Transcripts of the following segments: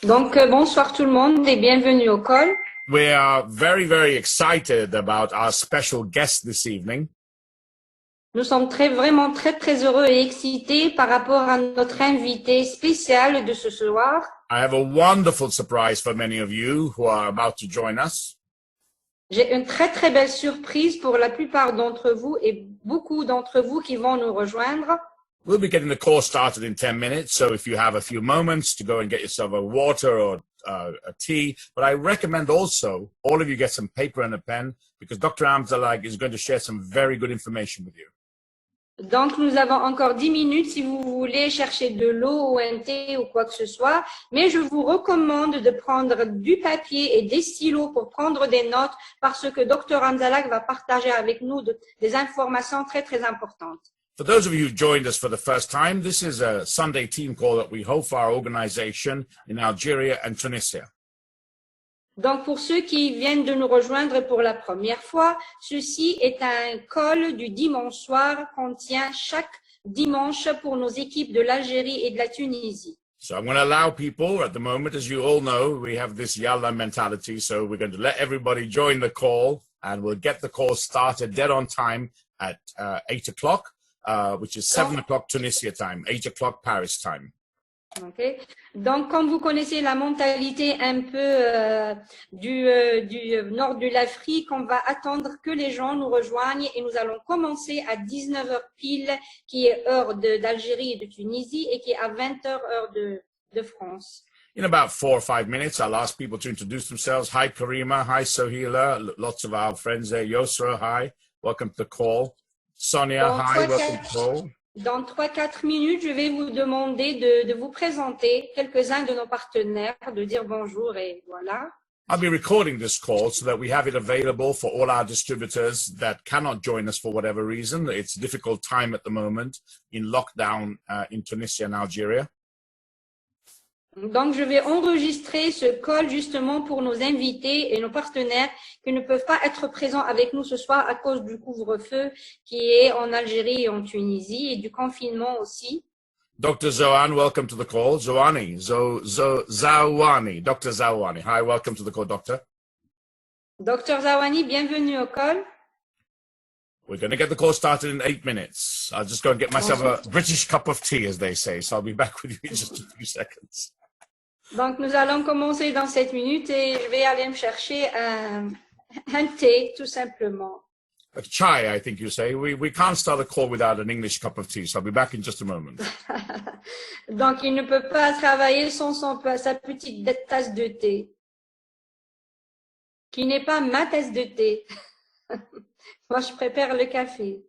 Donc, bonsoir tout le monde et bienvenue au call. We are very, very excited about our special guest this evening. Nous sommes vraiment très heureux et excités par rapport à notre invité spécial de ce soir. I have a wonderful surprise for many of you who are about to join us. J'ai une très belle surprise pour la plupart d'entre vous et beaucoup d'entre vous qui vont nous rejoindre. We'll be getting the course started in 10 minutes, so if you have a few moments to go and get yourself a water or a tea, but I recommend also all of you get some paper and a pen because Dr. Amzalag is going to share some very good information with you. Donc, nous avons encore 10 minutes si vous voulez chercher de l'eau ou un thé ou quoi que ce soit. Mais je vous recommande de prendre du papier et des stylos pour prendre des notes parce que Dr. Amzalag va partager avec nous des informations très importantes. For those of you who joined us for the first time, this is a Sunday team call that we hold for our organization in Algeria and Tunisia. Donc, pour ceux qui viennent de nous rejoindre pour la première fois, ceci est un call du dimanche soir qu'on tient chaque dimanche pour nos équipes de l'Algérie et de la Tunisie. So I'm going to allow people at the moment, as you all know, we have this Yalla mentality. So we're going to let everybody join the call and we'll get the call started dead on time at 8 o'clock, which is 7 o'clock Tunisia time, 8 o'clock Paris time. Okay. Donc, comme vous connaissez la mentalité un peu du nord de l'Afrique, on va attendre que les gens nous rejoignent et nous allons commencer à 19h pile, qui est heure d'Algérie et de Tunisie, et qui est à 20h heure de France. In about 4 or 5 minutes, I'll ask people to introduce themselves. Hi, Karima. Hi, Sohila. Lots of our friends there. Yosra, hi. Welcome to the call. Sonia, hi. Welcome to the call. Dans 3-4 minutes, je vais vous demander de vous présenter quelques-uns de nos partenaires, de dire bonjour et voilà. I'll be recording this call so that we have it available for all our distributors that cannot join us for whatever reason. It's a difficult time at the moment in lockdown in Tunisia and Algeria. Donc, je vais enregistrer ce call justement pour nos invités et nos partenaires qui ne peuvent pas être présents avec nous ce soir à cause du couvre-feu qui est en Algérie et en Tunisie et du confinement aussi. Dr. Zohan, welcome to the call. Zawani, Zawani, Dr. Zawani. Hi, welcome to the call, doctor. Dr. Zawani, bienvenue au call. We're going to get the call started in 8 minutes. I'll just go and get myself a British cup of tea, as they say. So I'll be back with you in just a few seconds. Donc, nous allons commencer dans 7 minutes et je vais aller me chercher un thé, tout simplement. A chai, I think you say. We can't start a call without an English cup of tea. So I'll be back in just a moment. Donc, il ne peut pas travailler sans sa petite tasse de thé, qui n'est pas ma tasse de thé. Moi, je prépare le café.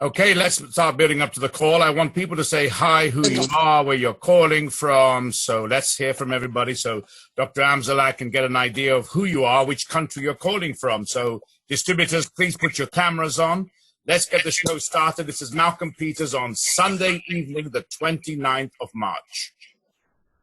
Okay, let's start building up to the call. I want people to say hi, who you are, where you're calling from. So let's hear from everybody. So Dr. Amzalag can get an idea of who you are, which country you're calling from. So distributors, please put your cameras on. Let's get the show started. This is Malcolm Peters on Sunday evening, the 29th of March.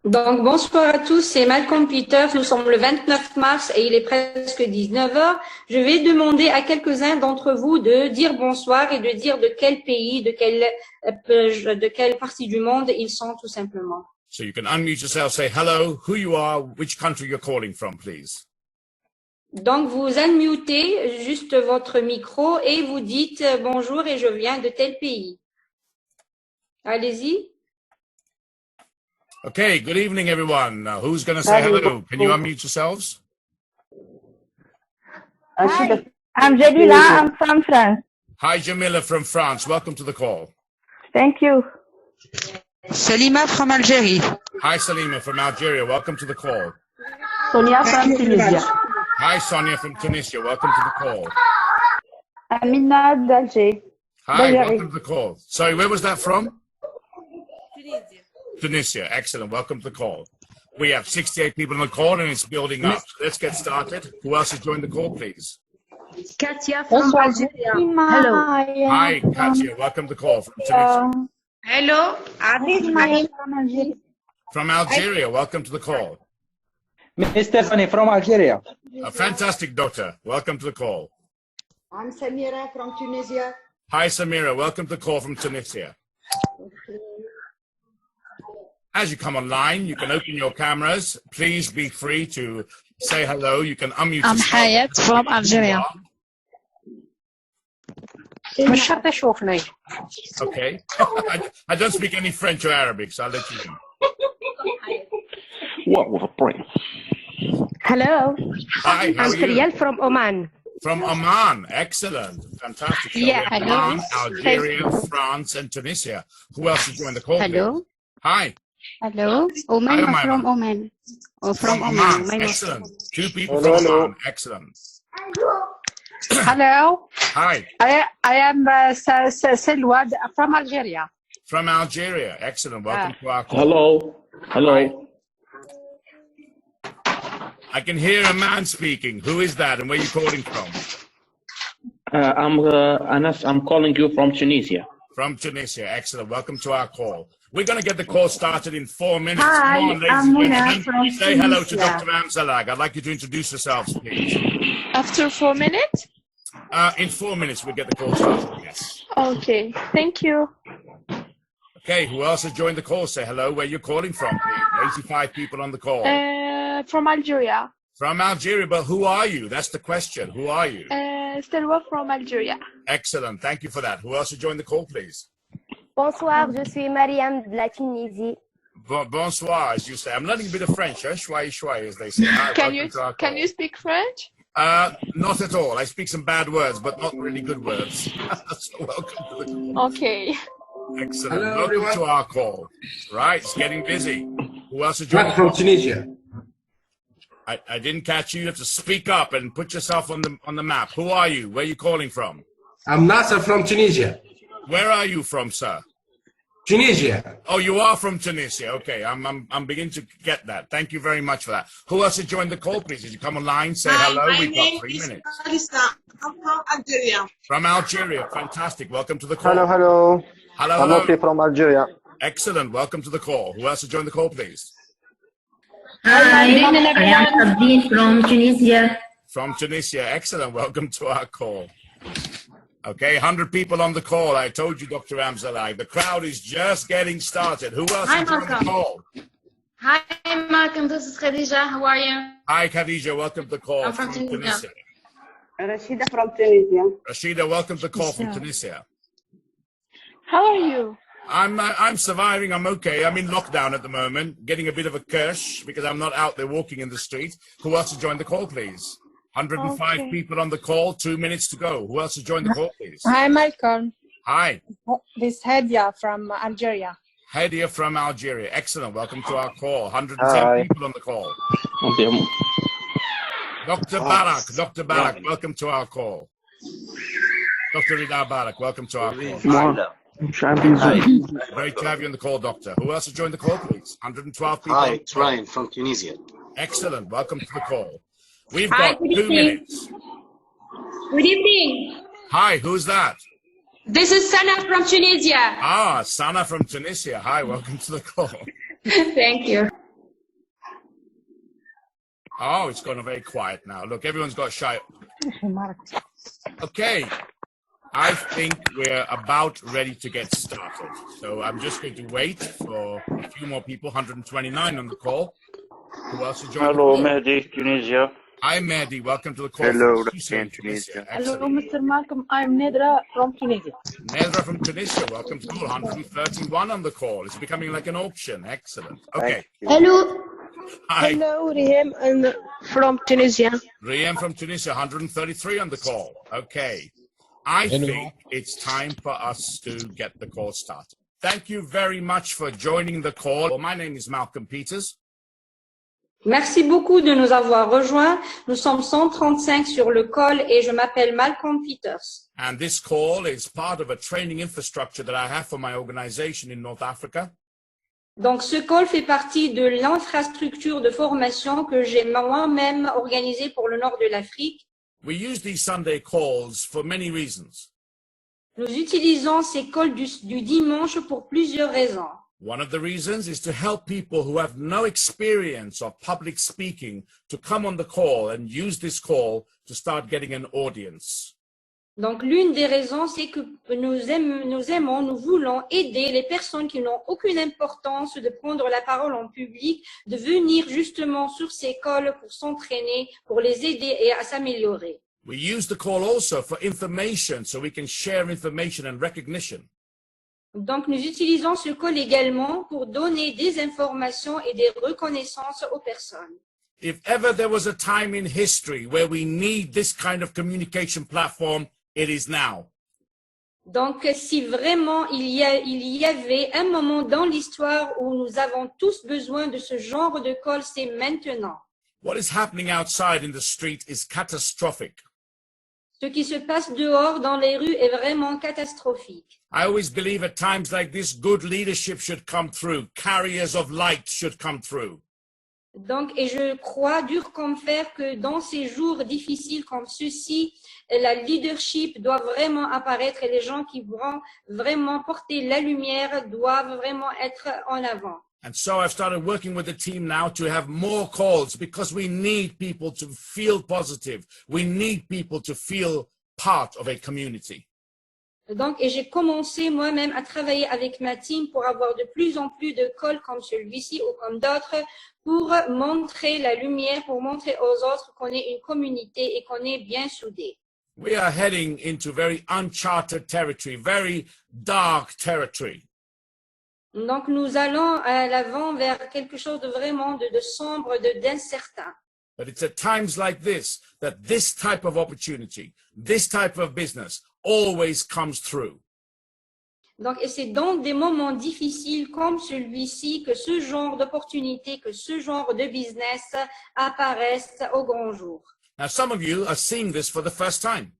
Donc, bonsoir à tous, c'est Malcolm Peters. Nous sommes le 29 mars et il est presque 19h. Je vais demander à quelques-uns d'entre vous de dire bonsoir et de dire de quel pays, de quelle partie du monde ils sont tout simplement. So you can unmute yourself, say hello, who you are, which country you're calling from, please. Donc, vous unmutez juste votre micro et vous dites bonjour et je viens de tel pays. Allez-y. Okay, good evening, everyone. Who's going to say hello? Can you unmute yourselves? Hi, I'm Jalila. I'm from France. Hi, Jamila from France. Welcome to the call. Thank you. Salima from Algeria. Hi, Salima from Algeria. Welcome to the call. Sonia from Tunisia. Hi, Sonia from Tunisia. Welcome to the call. Amina d'Alger. Hi, Algeria. welcome to the call. Sorry, where was that from? Tunisia. Excellent. Welcome to the call. We have 68 people on the call and it's building up. So let's get started. Who else has joined the call, please? Katia from Algeria. Hello. Hi, Katia. Welcome to the call from Tunisia. Hello. Arif from Algeria. From Algeria. Welcome to the call. Miss Stephanie from Algeria. A fantastic doctor. Welcome to the call. I'm Samira from Tunisia. Hi, Samira. Welcome to the call from Tunisia. As you come online, you can open your cameras. Please be free to say hello. You can unmute I'm yourself. Hayat from Algeria. Okay. I don't speak any French or Arabic, so I'll let you know. What was a prince? Hello, Hi, how I'm are you? Friel from Oman. From Oman. Excellent. Fantastic. So Yeah, we have hello. Oman, Algeria, France, and Tunisia. Who else has joined the call? Hello. please? Hi. Hello, Oman Hi, or Oman. from Oman? Or from Oman. Oman. My Excellent. Two people Hello, from hello. Oman. Excellent. Hello, Hi. I am Selwad from Algeria. From Algeria. Excellent. Welcome to our call. Hello. Hello. I can hear a man speaking. Who is that and where are you calling from? I'm Anas. I'm calling you from Tunisia. From Tunisia. Excellent. Welcome to our call. We're going to get the call started in 4 minutes. Hi, Come on, ladies I'm and Muna gentlemen. from Say hello to Tunisia. Dr. Amzalag. I'd like you to introduce yourselves, please. After 4 minutes? In 4 minutes, we'll get the call started. Yes. Okay, thank you. Okay, who else has joined the call? Say hello. Where you're calling from, please. 85 people on the call. From Algeria. From Algeria, but who are you? That's the question. Who are you? Stelwa from Algeria. Excellent. Thank you for that. Who else has joined the call, please? Bonsoir, je suis Mariam de la Tunisie. Bonsoir, as you say. I'm learning a bit of French, huh? Shwai, shwai, as they say. Hi, Can welcome to our can call. you speak French? Not at all. I speak some bad words, but not really good words. So welcome to the call. Okay. Excellent. Hello, Welcome everyone. to our call. Right, it's getting busy. Who else has joined? Not from Tunisia. I didn't catch you. You have to speak up and put yourself on the map. Who are you? Where are you calling from? I'm Nasser from Tunisia. Where are you from, sir? Tunisia. Oh, you are from Tunisia. Okay, I'm beginning to get that. Thank you very much for that. Who else has joined the call, please? As you come online, say hello. We've got 3 minutes. Alisa. I'm from Algeria. From Algeria. Fantastic. Welcome to the call. Hello. Hello. Hello, I'm hello. Lotfi from Algeria. Excellent. Welcome to the call. Who else has joined the call, please? Hi, I am Sabine from Tunisia. From Tunisia. Excellent. Welcome to our call. Okay, 100 people on the call. I told you, Dr. Amzalag. The crowd is just getting started. Who else Hi, is on the Malcolm. call? Hi, Malcolm. This is Khadija. How are you? Hi, Khadija. Welcome to the call I'm from Tunisia. Rashida from Tunisia. Rashida, welcome to the call from Tunisia. How are you? I'm surviving. I'm okay. I'm in lockdown at the moment, getting a bit of a curse because I'm not out there walking in the street. Who else has joined the call, please? 105 Okay. people on the call, 2 minutes to go. Who else has joined the call, please? Hi, Malcolm. Hi, This is Hadia from Algeria. Hadia from Algeria. Excellent. Welcome to our call. 110 Hi. people on the call. Okay. Dr. Barak, welcome to our call. Dr. Rida Barak, welcome to our call. Great to have you on the call, Doctor. Who else has joined the call, please? 112 people. Hi, it's Ryan from Tunisia. Excellent. Welcome to the call. We've Hi, got good 2 evening. minutes. Good evening. Hi, who's that? This is Sana from Tunisia. Ah, Sana from Tunisia. Hi, welcome to the call. Thank you. Oh, it's gone very quiet now. Look, everyone's got shy. Okay. I think we're about ready to get started. So I'm just going to wait for a few more people, 129 on the call. Who else is joining? Hello, Mehdi, Tunisia. Hi, Mehdi. Welcome to the call. Hello, from Tunisia. Tunisia. Hello, Excellent. Mr. Malcolm. I'm Nedra from Tunisia. Nedra from Tunisia. Welcome to call 131 on the call. It's becoming like an auction. Excellent. Okay. Hello. Hi. Hello, Riham and from Tunisia. Riem from Tunisia, 133 on the call. Okay. I think it's time for us to get the call started. Thank you very much for joining the call. Well, my name is Malcolm Peters. Merci beaucoup de nous avoir rejoints. Nous sommes 135 sur le call et je m'appelle Malcolm Peters. And this call is part of a training infrastructure that I have for my organization in North Africa. Donc, ce call fait partie de l'infrastructure de formation que j'ai moi-même organisée pour le nord de l'Afrique. We use these Sunday calls for many reasons. Nous utilisons ces calls du dimanche pour plusieurs raisons. One of the reasons is to help people who have no experience of public speaking to come on the call and use this call to start getting an audience. Donc, l'une des raisons, c'est que nous voulons aider les personnes qui n'ont aucune importance de prendre la parole en public, de venir justement sur ces calls pour s'entraîner, pour les aider et à s'améliorer. We use the call also for information, so we can share information and recognition. Donc, nous utilisons ce call également pour donner des informations et des reconnaissances aux personnes. If ever there was a time in history where we need this kind of communication platform, it is now. Donc, si vraiment il y avait un moment dans l'histoire où nous avons tous besoin de ce genre de call, c'est maintenant. What is happening outside in the street is catastrophic. Ce qui se passe dehors dans les rues est vraiment catastrophique. I always believe at times like this, good leadership should come through. Carriers of light should come through. Donc, et je crois dur comme fer que dans ces jours difficiles comme ceux-ci, la leadership doit vraiment apparaître et les gens qui vont vraiment porter la lumière doivent vraiment être en avant. And so I've started working with the team now to have more calls because we need people to feel positive. We need people to feel part of a community. Donc, et j'ai commencé moi-même à travailler avec ma team pour avoir de plus en plus de calls comme celui-ci ou comme d'autres pour montrer la lumière, pour montrer aux autres qu'on est une communauté et qu'on est bien soudés. We are heading into very uncharted territory, very dark territory. Donc, nous allons à l'avant vers quelque chose de vraiment de sombre, d'incertain. But it's at times like this that this type of opportunity, this type of business always comes through. Donc, et c'est dans des moments difficiles comme celui-ci que ce genre d'opportunité, que ce genre de business apparaissent au grand jour. Now, some of you are seeing this for the first time.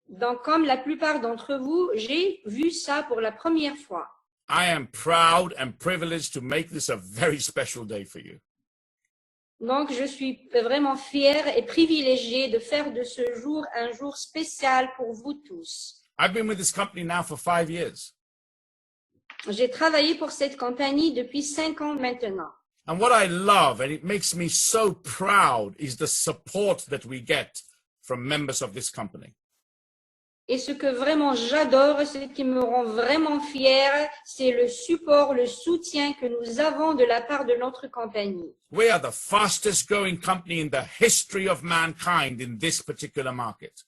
Donc, comme la plupart d'entre vous, j'ai vu ça pour la première fois. I am proud and privileged to make this a very special day for you. Donc, je suis vraiment fière et privilégiée de faire de ce jour un jour spécial pour vous tous. I've been with this company now for 5 years. J'ai travaillé pour cette compagnie depuis 5 ans maintenant. And what I love, and it makes me so proud, is the support that we get from members of this company. Et ce que vraiment j'adore, ce qui me rend vraiment fière, c'est le support, le soutien que nous avons de la part de notre compagnie. We are the fastest growing company in the history of mankind in this particular market.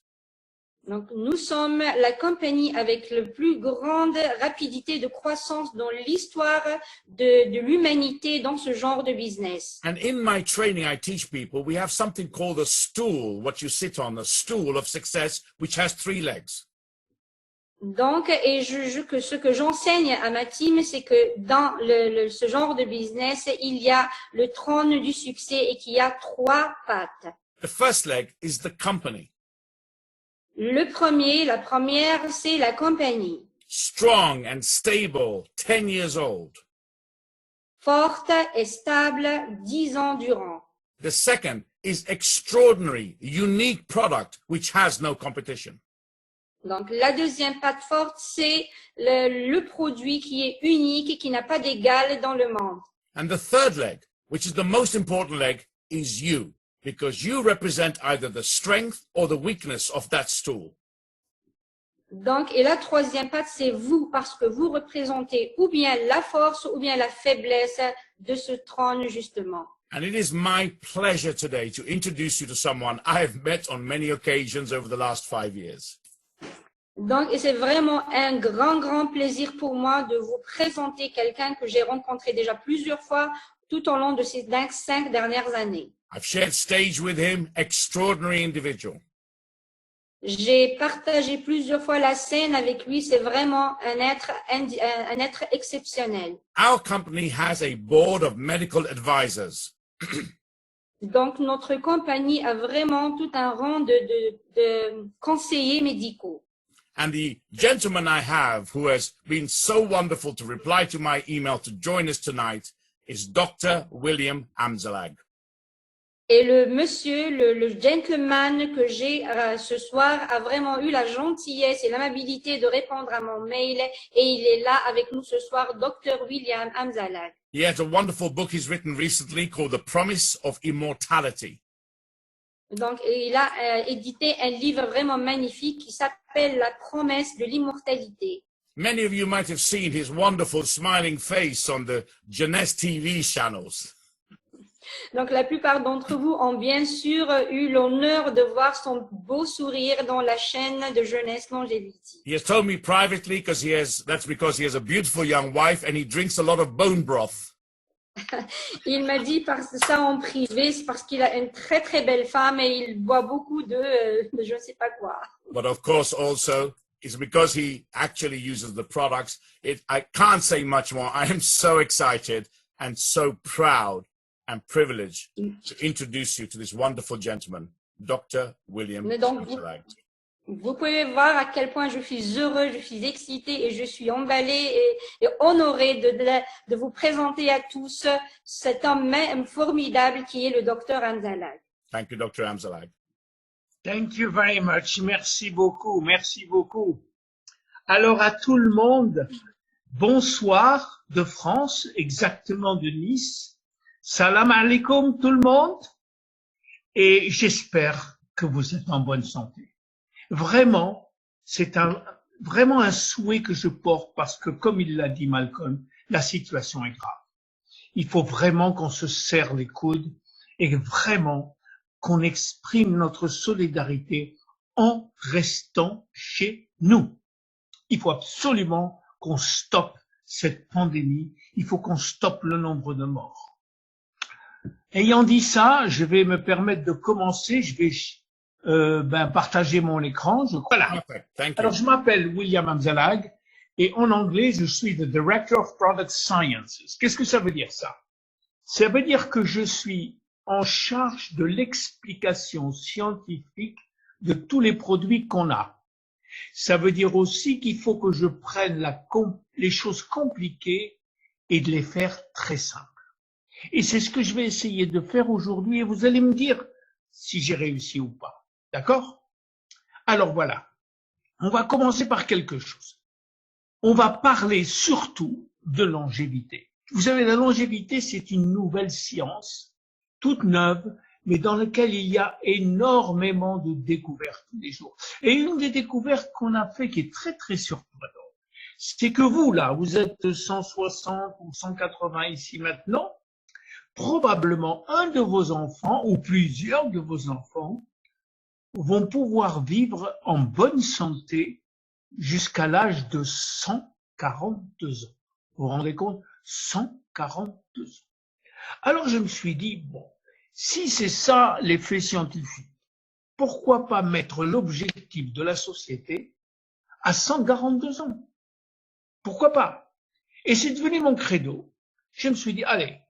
Donc, nous sommes la compagnie avec la plus grande rapidité de croissance dans l'histoire de l'humanité dans ce genre de business. And in my training, I teach people, we have something called a stool, what you sit on, a stool of success, which has 3 legs. Donc, et ce que j'enseigne à ma team, c'est que dans ce genre de business, il y a le trône du succès et qu'il y a 3 pattes. The first leg is the company. La première, c'est la compagnie. Strong and stable, 10 years old. Forte et stable, 10 ans durant. The second is extraordinary, unique product, which has no competition. Donc, la deuxième patte forte, c'est le produit qui est unique et qui n'a pas d'égal dans le monde. And the third leg, which is the most important leg, is you, because you represent either the strength or the weakness of that stool. Donc, et la troisième patte, c'est vous, parce que vous représentez ou bien la force ou bien la faiblesse de ce trône, justement. And it is my pleasure today to introduce you to someone I have met on many occasions over the last 5 years. Donc, et c'est vraiment un grand plaisir pour moi de vous présenter quelqu'un que j'ai rencontré déjà plusieurs fois tout au long de ces 5 dernières années. I've shared stage with him, extraordinary individual. J'ai partagé plusieurs fois la scène avec lui, c'est vraiment un être exceptionnel. Our company has a board of medical advisors. Donc, notre compagnie a vraiment tout un rang de conseillers médicaux. And the gentleman I have who has been so wonderful to reply to my email to join us tonight is Dr. William Amzalag. Et le monsieur, le gentleman que j'ai ce soir a vraiment eu la gentillesse et l'amabilité de répondre à mon mail et il est là avec nous ce soir, Dr. William Amzalag. He has a wonderful book he's written recently called The Promise of Immortality. Donc, il a édité un livre vraiment magnifique qui s'appelle La promesse de l'immortalité. Many of you might have seen his wonderful smiling face on the Jeunesse TV channels. Donc, la plupart d'entre vous ont bien sûr eu l'honneur de voir son beau sourire dans la chaîne de Jeunesse Longevity. He has told me privately that's because he has a beautiful young wife and he drinks a lot of bone broth. Il m'a dit ça en privé, c'est parce qu'il a une très belle femme et il boit beaucoup de je ne sais pas quoi. But of course also, it's because he actually uses the products. I can't say much more. I am so excited and so proud and privileged to introduce you to this wonderful gentleman, Dr. William Amzalag. Vous pouvez voir à quel point je suis heureux, je suis excitée et je suis emballée et honorée de vous présenter à tous cet homme formidable qui est le Dr. Amzalag. Thank you, Dr. Amzalag. Thank you very much. Merci beaucoup. Merci beaucoup. Alors à tout le monde, bonsoir de France, exactement de Nice. Salam alaikum tout le monde. Et j'espère que vous êtes en bonne santé. Vraiment, c'est vraiment un souhait que je porte parce que, comme il l'a dit Malcolm, la situation est grave. Il faut vraiment qu'on se serre les coudes et vraiment qu'on exprime notre solidarité en restant chez nous. Il faut absolument qu'on stoppe cette pandémie. Il faut qu'on stoppe le nombre de morts. Ayant dit ça, je vais me permettre de commencer. Je vais partager mon écran. Voilà. Alors, je m'appelle William Amzalag et en anglais, je suis the Director of Product Sciences. Qu'est-ce que ça veut dire ça? Ça veut dire que je suis en charge de l'explication scientifique de tous les produits qu'on a. Ça veut dire aussi qu'il faut que je prenne les choses compliquées et de les faire très simples. Et c'est ce que je vais essayer de faire aujourd'hui et vous allez me dire si j'ai réussi ou pas. D'accord? Alors voilà, on va commencer par quelque chose. On va parler surtout de longévité. Vous savez, la longévité, c'est une nouvelle science, toute neuve, mais dans laquelle il y a énormément de découvertes tous les jours. Et une des découvertes qu'on a fait qui est très surprenante, c'est que vous, là, vous êtes 160 ou 180 ici maintenant, probablement un de vos enfants ou plusieurs de vos enfants vont pouvoir vivre en bonne santé jusqu'à l'âge de 142 ans. Vous vous rendez compte? 142 ans. Alors je me suis dit, bon, si c'est ça l'effet scientifique, pourquoi pas mettre l'objectif de la société à 142 ans? Pourquoi pas? Et c'est devenu mon credo. Je me suis dit, allez,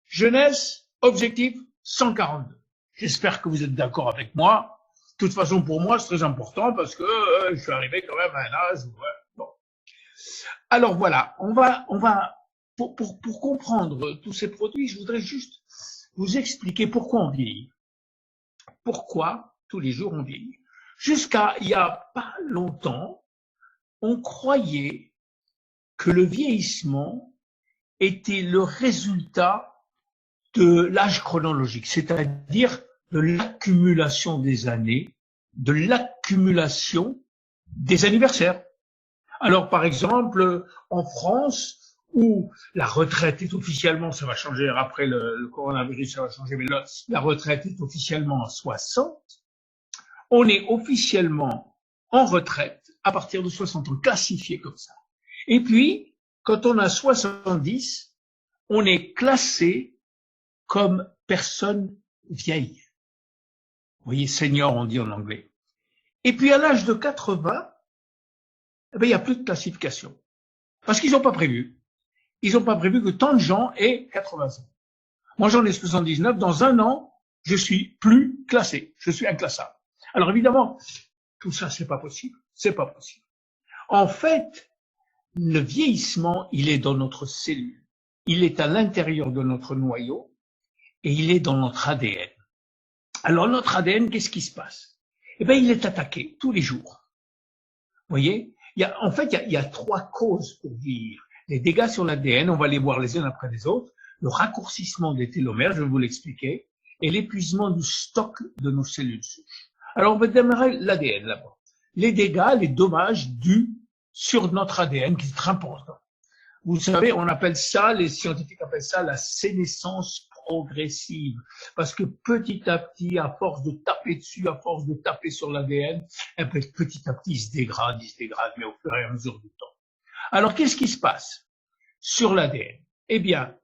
jeunesse, objectif 142. J'espère que vous êtes d'accord avec moi. De toute façon, pour moi, c'est très important parce que je suis arrivé quand même à un âge. Bon. Alors voilà, on va pour comprendre tous ces produits, je voudrais juste vous expliquer pourquoi on vieillit. Pourquoi tous les jours on vieillit. Jusqu'à il y a pas longtemps, on croyait que le vieillissement était le résultat de l'âge chronologique, c'est-à-dire de l'accumulation des années, de l'accumulation des anniversaires. Alors, par exemple, en France, où la retraite est officiellement, ça va changer après le coronavirus, ça va changer, mais la retraite est officiellement à 60, on est officiellement en retraite à partir de 60 ans, classifié comme ça. Et puis, quand on a 70, on est classé comme personne vieille. Vous voyez, senior, on dit en anglais. Et puis, à l'âge de 80, eh ben, il n'y a plus de classification. Parce qu'ils n'ont pas prévu. Ils n'ont pas prévu que tant de gens aient 80 ans. Moi, j'en ai 79. Dans un an, je suis plus classé. Je suis inclassable. Alors, évidemment, tout ça, c'est pas possible. C'est pas possible. En fait, le vieillissement, il est dans notre cellule. Il est à l'intérieur de notre noyau et il est dans notre ADN. Alors, notre ADN, qu'est-ce qui se passe? Eh bien, il est attaqué tous les jours. Vous voyez? Il y a trois causes pour vieillir. Les dégâts sur l'ADN, on va les voir les uns après les autres. Le raccourcissement des télomères, je vais vous l'expliquer, et l'épuisement du stock de nos cellules souches. Alors, on va démarrer l'ADN là-bas. Les dégâts, les dommages dus sur notre ADN, qui est très important. Vous savez, on appelle ça, les scientifiques appellent ça la sénescence progressive. Parce que petit à petit, à force de taper dessus, à force de taper sur l'ADN, petit à petit, il se dégrade, mais au fur et à mesure du temps. Alors, qu'est-ce qui se passe sur l'ADN? Eh bien,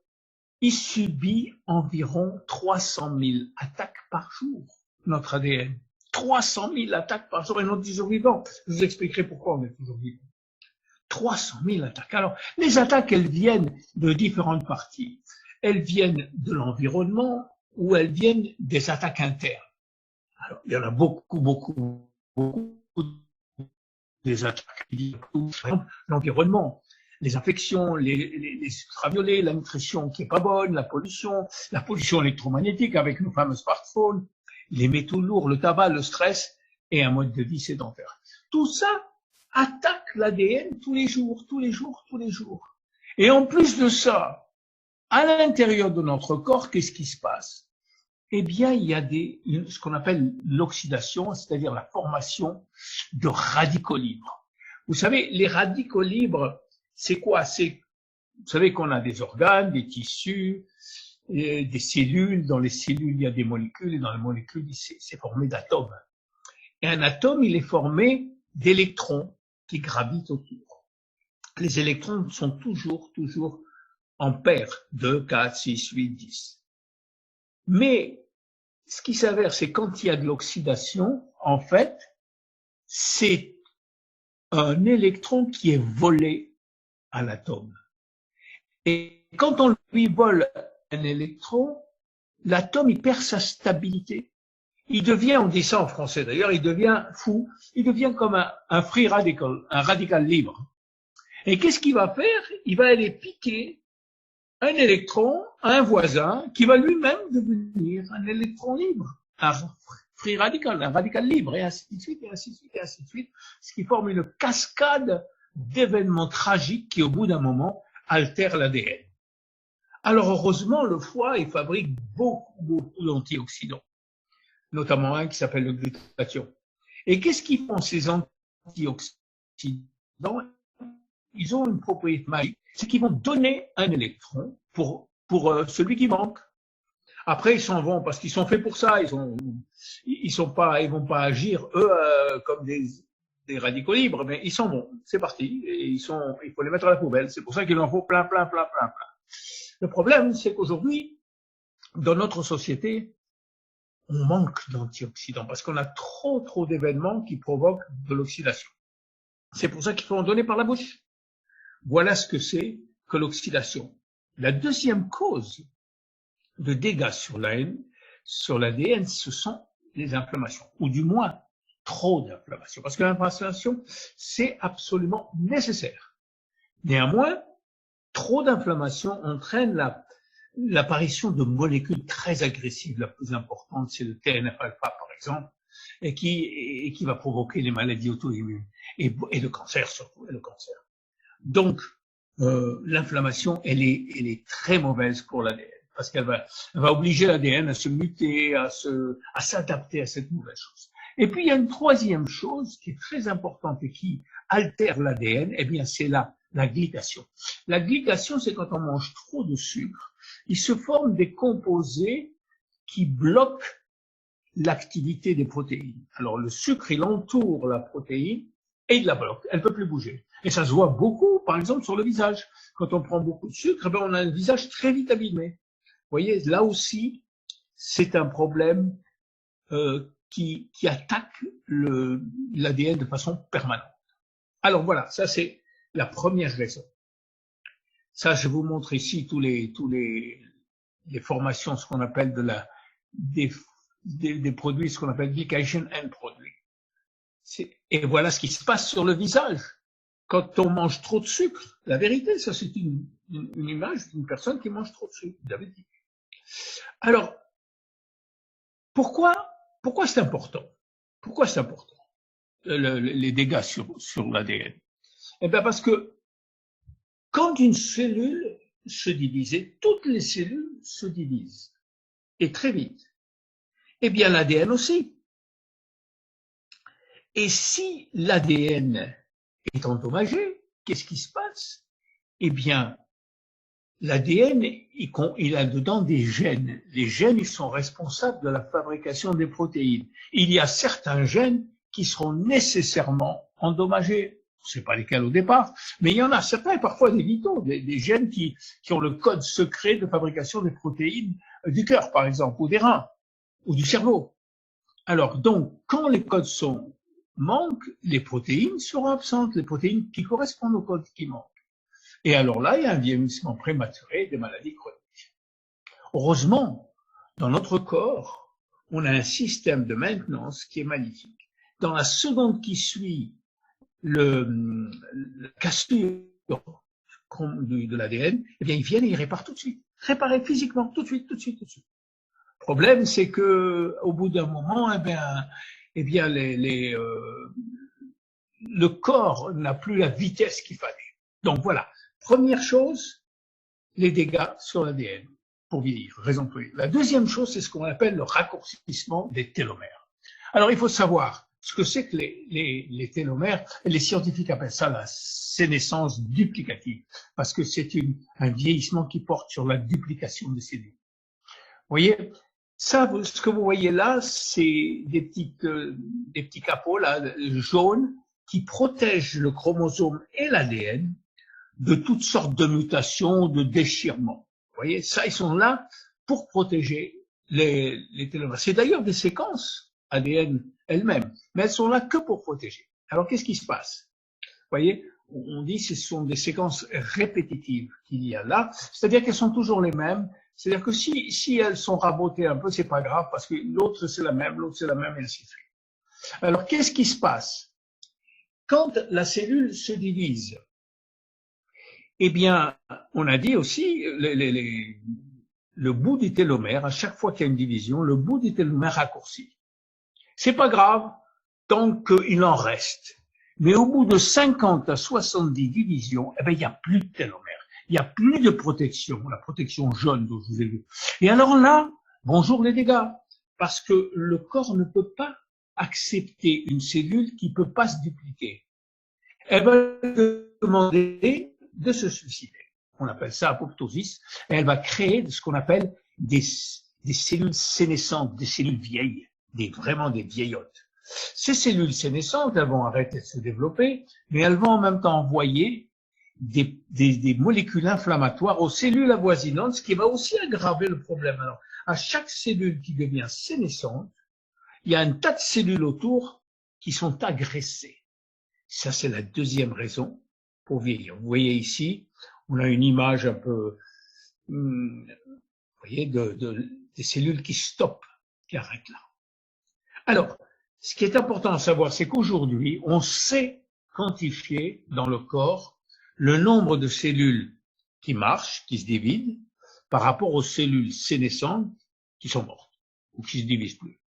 il subit environ 300 000 attaques par jour, notre ADN. 300 000 attaques par jour et non toujours vivants. Je vous expliquerai pourquoi on est toujours vivants. 300 000 attaques. Alors, les attaques, elles viennent de différentes parties. Elles viennent de l'environnement ou elles viennent des attaques internes. Alors, il y en a beaucoup des attaques. Par exemple, l'environnement, les infections, les ultraviolets, la nutrition qui est pas bonne, la pollution électromagnétique avec nos fameux smartphones, les métaux lourds, le tabac, le stress et un mode de vie sédentaire. Tout ça attaque l'ADN tous les jours. Et en plus de ça, à l'intérieur de notre corps, qu'est-ce qui se passe? Eh bien, il y a ce qu'on appelle l'oxydation, c'est-à-dire la formation de radicaux libres. Vous savez, les radicaux libres, c'est quoi? Vous savez qu'on a des organes, des tissus, des cellules. Dans les cellules, il y a des molécules, et dans les molécules, c'est formé d'atomes. Et un atome, il est formé d'électrons qui gravitent autour. Les électrons sont toujours en paires, 2, 4, 6, 8, 10. Mais ce qui s'avère, c'est quand il y a de l'oxydation, en fait, c'est un électron qui est volé à l'atome. Et quand on lui vole un électron, l'atome, il perd sa stabilité. Il devient, on dit ça en français d'ailleurs, il devient fou, il devient comme un free radical, un radical libre. Et qu'est-ce qu'il va faire? Il va aller piquer un électron à un voisin qui va lui-même devenir un électron libre, un free radical, un radical libre, et ainsi de suite, ce qui forme une cascade d'événements tragiques qui, au bout d'un moment, altèrent l'ADN. Alors, heureusement, le foie, il fabrique beaucoup d'antioxydants, notamment un qui s'appelle le glutathion. Et qu'est-ce qu'ils font, ces antioxydants? Ils ont une propriété magique, c'est qu'ils vont donner un électron pour celui qui manque. Après, ils s'en vont parce qu'ils sont faits pour ça. Ils vont pas agir eux comme des radicaux libres, mais ils s'en vont. C'est parti. Et il faut les mettre à la poubelle. C'est pour ça qu'il en faut plein. Le problème, c'est qu'aujourd'hui, dans notre société, on manque d'antioxydants parce qu'on a trop d'événements qui provoquent de l'oxydation. C'est pour ça qu'il faut en donner par la bouche. Voilà ce que c'est que l'oxydation. La deuxième cause de dégâts sur l'ADN, ce sont les inflammations, ou du moins trop d'inflammation, parce que l'inflammation, c'est absolument nécessaire. Néanmoins, trop d'inflammation entraîne l'apparition de molécules très agressives. La plus importante, c'est le TNF-alpha, par exemple, et qui va provoquer les maladies auto-immunes, et le cancer surtout, et le cancer. Donc, l'inflammation, elle est très mauvaise pour l'ADN, parce qu'elle va obliger l'ADN à se muter, à s'adapter à cette nouvelle chose. Et puis, il y a une troisième chose qui est très importante et qui altère l'ADN, eh bien, c'est la la glycation. La glycation, c'est quand on mange trop de sucre, il se forme des composés qui bloquent l'activité des protéines. Alors le sucre, il entoure la protéine et il la bloque. Elle peut plus bouger. Et ça se voit beaucoup, par exemple, sur le visage. Quand on prend beaucoup de sucre, ben, on a un visage très vite abîmé. Vous voyez, là aussi, c'est un problème qui attaque l'ADN de façon permanente. Alors voilà, ça c'est la première raison. Ça, je vous montre ici tous les formations, ce qu'on appelle des produits, ce qu'on appelle glycation end produits. Et voilà ce qui se passe sur le visage quand on mange trop de sucre. La vérité, ça c'est une image d'une personne qui mange trop de sucre, diabétique. Alors, pourquoi c'est important? Pourquoi c'est important, les dégâts sur l'ADN? Eh bien parce que quand une cellule se divise, et toutes les cellules se divisent, et très vite, eh bien l'ADN aussi. Et si l'ADN est endommagé, qu'est-ce qui se passe? Eh bien, l'ADN, il a dedans des gènes. Les gènes, ils sont responsables de la fabrication des protéines. Il y a certains gènes qui seront nécessairement endommagés. On ne sait pas lesquels au départ, mais il y en a certains, parfois des vitaux, des gènes qui ont le code secret de fabrication des protéines du cœur, par exemple, ou des reins, ou du cerveau. Alors, donc, quand les codes manquent, les protéines seront absentes, les protéines qui correspondent aux codes qui manquent. Et alors là, il y a un vieillissement prématuré des maladies chroniques. Heureusement, dans notre corps, on a un système de maintenance qui est magnifique. Dans la seconde qui suit la cassure de l'ADN, eh bien, ils viennent et ils réparent tout de suite. Réparer physiquement, tout de suite. Le problème, c'est que, au bout d'un moment, le corps n'a plus la vitesse qu'il fallait. Donc voilà. Première chose, les dégâts sur l'ADN pour vieillir, raison pour vieillir. La deuxième chose, c'est ce qu'on appelle le raccourcissement des télomères. Alors, il faut savoir ce que c'est que les télomères. Les scientifiques appellent ça la sénescence duplicative, parce que c'est un vieillissement qui porte sur la duplication des cellules. Vous voyez, ça, ce que vous voyez là, c'est des petits capots là, jaunes qui protègent le chromosome et l'ADN de toutes sortes de mutations, de déchirements. Vous voyez, ça, ils sont là pour protéger les télomères. C'est d'ailleurs des séquences ADN elles-mêmes, mais elles sont là que pour protéger. Alors, qu'est-ce qui se passe? Vous voyez, on dit que ce sont des séquences répétitives qu'il y a là, c'est-à-dire qu'elles sont toujours les mêmes. C'est-à-dire que si elles sont rabotées un peu, c'est pas grave, parce que l'autre c'est la même, l'autre c'est la même, et ainsi de suite. Alors, qu'est-ce qui se passe? Quand la cellule se divise, eh bien, on a dit aussi, le bout du télomère, à chaque fois qu'il y a une division, le bout du télomère raccourcit. C'est pas grave, tant qu'il en reste. Mais au bout de 50 à 70 divisions, eh bien, il n'y a plus de télomère. Il n'y a plus de protection, la protection jaune dont je vous ai vu. Et alors là, bonjour les dégâts, parce que le corps ne peut pas accepter une cellule qui ne peut pas se dupliquer. Elle va demander de se suicider. On appelle ça apoptosis, et elle va créer ce qu'on appelle des cellules sénescentes, des cellules vieilles, vraiment des vieillottes. Ces cellules sénescentes, elles vont arrêter de se développer, mais elles vont en même temps envoyer des molécules inflammatoires aux cellules avoisinantes, ce qui va aussi aggraver le problème. Alors, à chaque cellule qui devient sénescente, il y a un tas de cellules autour qui sont agressées. Ça, c'est la deuxième raison pour vieillir. Vous voyez ici, on a une image un peu, vous voyez, des cellules qui stoppent, qui arrêtent là. Alors, ce qui est important à savoir, c'est qu'aujourd'hui, on sait quantifier dans le corps le nombre de cellules qui marchent, qui se divident, par rapport aux cellules sénescentes qui sont mortes ou qui se divisent plus.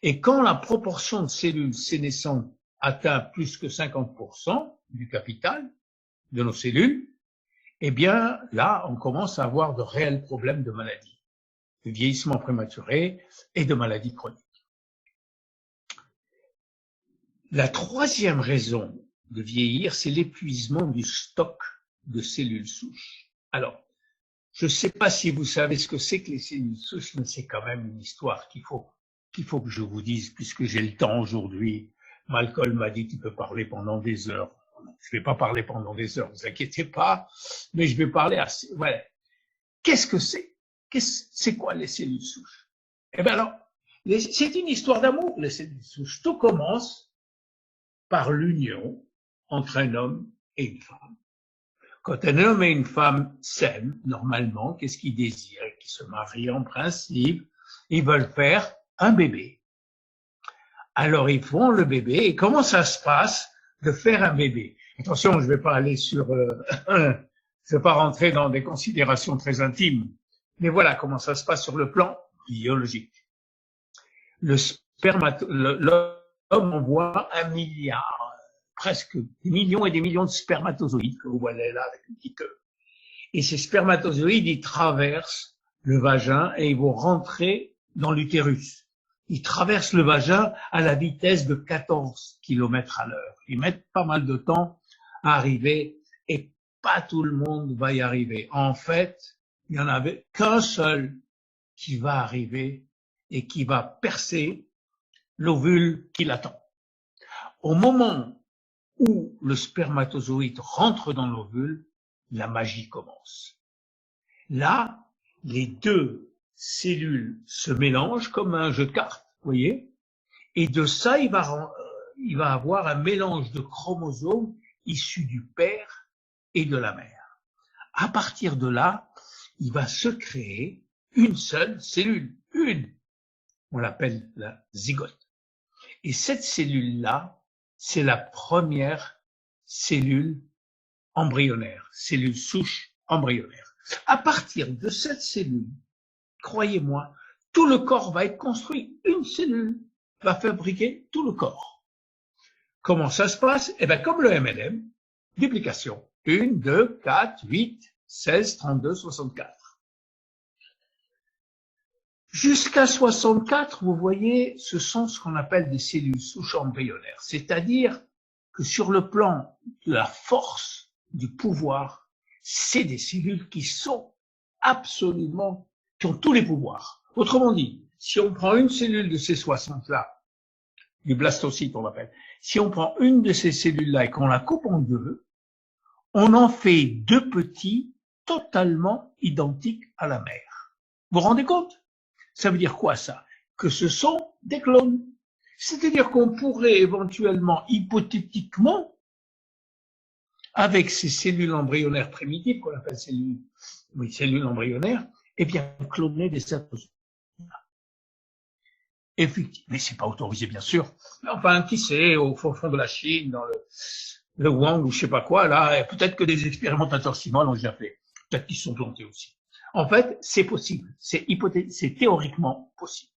Et quand la proportion de cellules sénescentes atteint plus que 50% du capital de nos cellules, eh bien là, on commence à avoir de réels problèmes de maladie, de vieillissement prématuré et de maladies chroniques. La troisième raison de vieillir, c'est l'épuisement du stock de cellules souches. Alors, je ne sais pas si vous savez ce que c'est que les cellules souches, mais c'est quand même une histoire qu'il faut que je vous dise, puisque j'ai le temps aujourd'hui. Malcolm m'a dit qu'il peut parler pendant des heures. Je ne vais pas parler pendant des heures, ne vous inquiétez pas, mais je vais parler assez. Voilà. Qu'est-ce que c'est? C'est quoi les cellules souches? Eh bien alors, c'est une histoire d'amour, les cellules souches. Tout commence par l'union entre un homme et une femme. Quand un homme et une femme s'aiment, normalement, qu'est-ce qu'ils désirent? Qu'ils se marient en principe, ils veulent faire un bébé. Alors ils font le bébé, et comment ça se passe de faire un bébé? Attention, je ne vais pas aller sur, je vais pas rentrer dans des considérations très intimes, mais voilà comment ça se passe sur le plan biologique. L'homme envoie 1 milliard, presque des millions et des millions de spermatozoïdes que vous voyez là avec une petite queue. Et ces spermatozoïdes, ils traversent le vagin et ils vont rentrer dans l'utérus. Ils traversent le vagin à la vitesse de 14 km à l'heure. Ils mettent pas mal de temps à arriver et pas tout le monde va y arriver. En fait, il n'y en avait qu'un seul qui va arriver et qui va percer l'ovule qui l'attend. Au moment où le spermatozoïde rentre dans l'ovule, la magie commence. Là, les deux cellules se mélangent comme un jeu de cartes, vous voyez, et de ça, il va avoir un mélange de chromosomes issus du père et de la mère. À partir de là, il va se créer une seule cellule, on l'appelle la zygote. Et cette cellule-là, c'est la première cellule embryonnaire, cellule souche embryonnaire. À partir de cette cellule, croyez-moi, tout le corps va être construit. Une cellule va fabriquer tout le corps. Comment ça se passe? Eh bien, comme le MLM, duplication. 1, 2, 4, 8, 16, 32, 64. Jusqu'à 64, vous voyez, ce sont ce qu'on appelle des cellules souches embryonnaires. C'est-à-dire que sur le plan de la force, du pouvoir, c'est des cellules qui sont absolument, qui ont tous les pouvoirs. Autrement dit, si on prend une cellule de ces 60-là, du blastocyte on l'appelle, si on prend une de ces cellules-là et qu'on la coupe en deux, on en fait deux petits totalement identiques à la mère. Vous vous rendez compte? Ça veut dire quoi ça? Que ce sont des clones. C'est-à-dire qu'on pourrait éventuellement, hypothétiquement, avec ces cellules embryonnaires primitives, qu'on appelle cellules embryonnaires, eh bien, cloner des êtres humains. Effectivement, mais c'est pas autorisé, bien sûr. Mais enfin, qui sait, au fond de la Chine, dans le Wang ou je sais pas quoi, là, peut-être que des expérimentateurs chinois l'ont déjà fait. Peut-être qu'ils se sont plantés aussi. En fait, c'est possible. C'est théoriquement possible.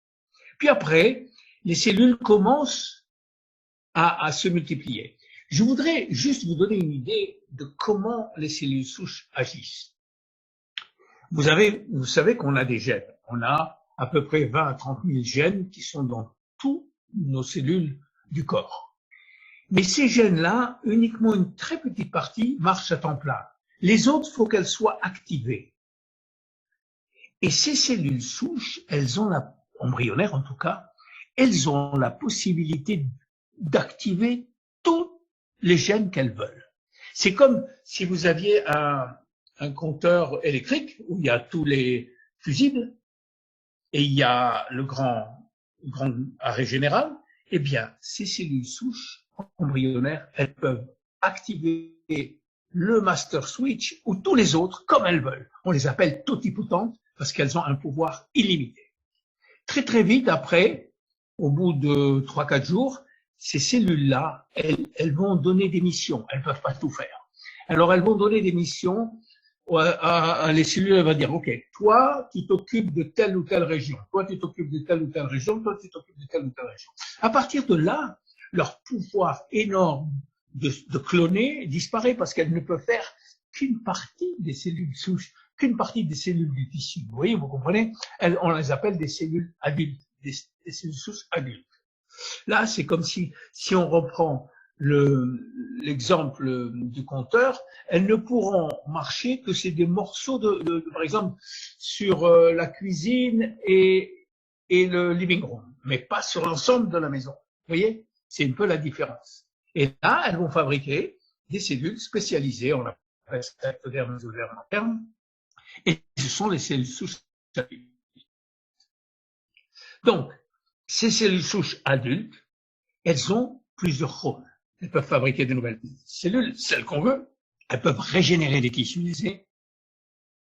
Puis après, les cellules commencent à se multiplier. Je voudrais juste vous donner une idée de comment les cellules souches agissent. Vous savez qu'on a des gènes. On a à peu près 20 à 30 000 gènes qui sont dans toutes nos cellules du corps. Mais ces gènes-là, uniquement une très petite partie marche à temps plein. Les autres, il faut qu'elles soient activées. Et ces cellules souches, embryonnaires en tout cas, elles ont la possibilité d'activer tous les gènes qu'elles veulent. C'est comme si vous aviez un compteur électrique où il y a tous les fusibles et il y a le grand arrêt général. Eh bien, ces cellules souches embryonnaires, elles peuvent activer le master switch ou tous les autres comme elles veulent. On les appelle totipotentes parce qu'elles ont un pouvoir illimité. Très très vite après, au bout de 3-4 jours, ces cellules-là, elles vont donner des missions. Elles peuvent pas tout faire. Alors elles vont donner des missions à les cellules. Elles vont dire, ok, toi tu t'occupes de telle ou telle région, toi tu t'occupes de telle ou telle région, toi tu t'occupes de telle ou telle région. À partir de là, leur pouvoir énorme de cloner disparaît parce qu'elles ne peuvent faire qu'une partie des cellules souches, qu'une partie des cellules du tissu. Vous voyez, vous comprenez? On les appelle des cellules adultes, des cellules souches adultes. Là, c'est comme si on reprend l'exemple du compteur, elles ne pourront marcher que c'est des morceaux par exemple, sur la cuisine et le living room, mais pas sur l'ensemble de la maison. Vous voyez, c'est un peu la différence. Et là, elles vont fabriquer des cellules spécialisées, on appelle ça ectoderme, mésotherme, interne, et ce sont les cellules souches adultes. Donc, ces cellules souches adultes, elles ont plusieurs rôles. Elles peuvent fabriquer de nouvelles cellules, celles qu'on veut. Elles peuvent régénérer des tissus usés.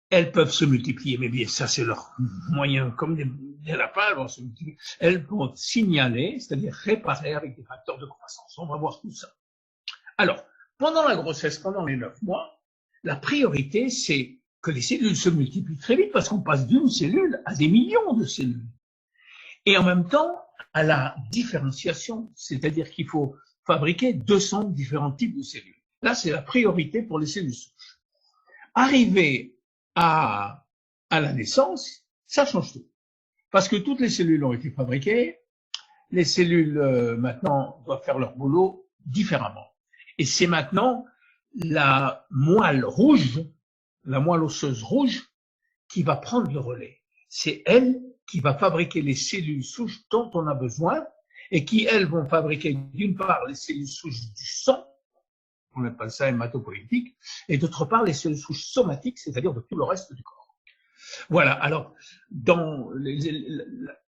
Elles peuvent se multiplier, mais bien ça c'est leur moyen, comme des lapins, elles vont se multiplier. Elles vont signaler, c'est-à-dire réparer avec des facteurs de croissance. On va voir tout ça. Alors, pendant la grossesse, pendant les 9 mois, la priorité c'est que les cellules se multiplient très vite parce qu'on passe d'une cellule à des millions de cellules. Et en même temps, à la différenciation, c'est-à-dire qu'il faut fabriquer 200 différents types de cellules. Là, c'est la priorité pour les cellules souches. Arrivé à la naissance, ça change tout. Parce que toutes les cellules ont été fabriquées, les cellules maintenant doivent faire leur boulot différemment. Et c'est maintenant la moelle rouge, la moelle osseuse rouge, qui va prendre le relais. C'est elle qui va fabriquer les cellules souches dont on a besoin et qui, elles, vont fabriquer d'une part les cellules souches du sang, on appelle ça hématopoïétique, et d'autre part les cellules souches somatiques, c'est-à-dire de tout le reste du corps. Voilà, alors,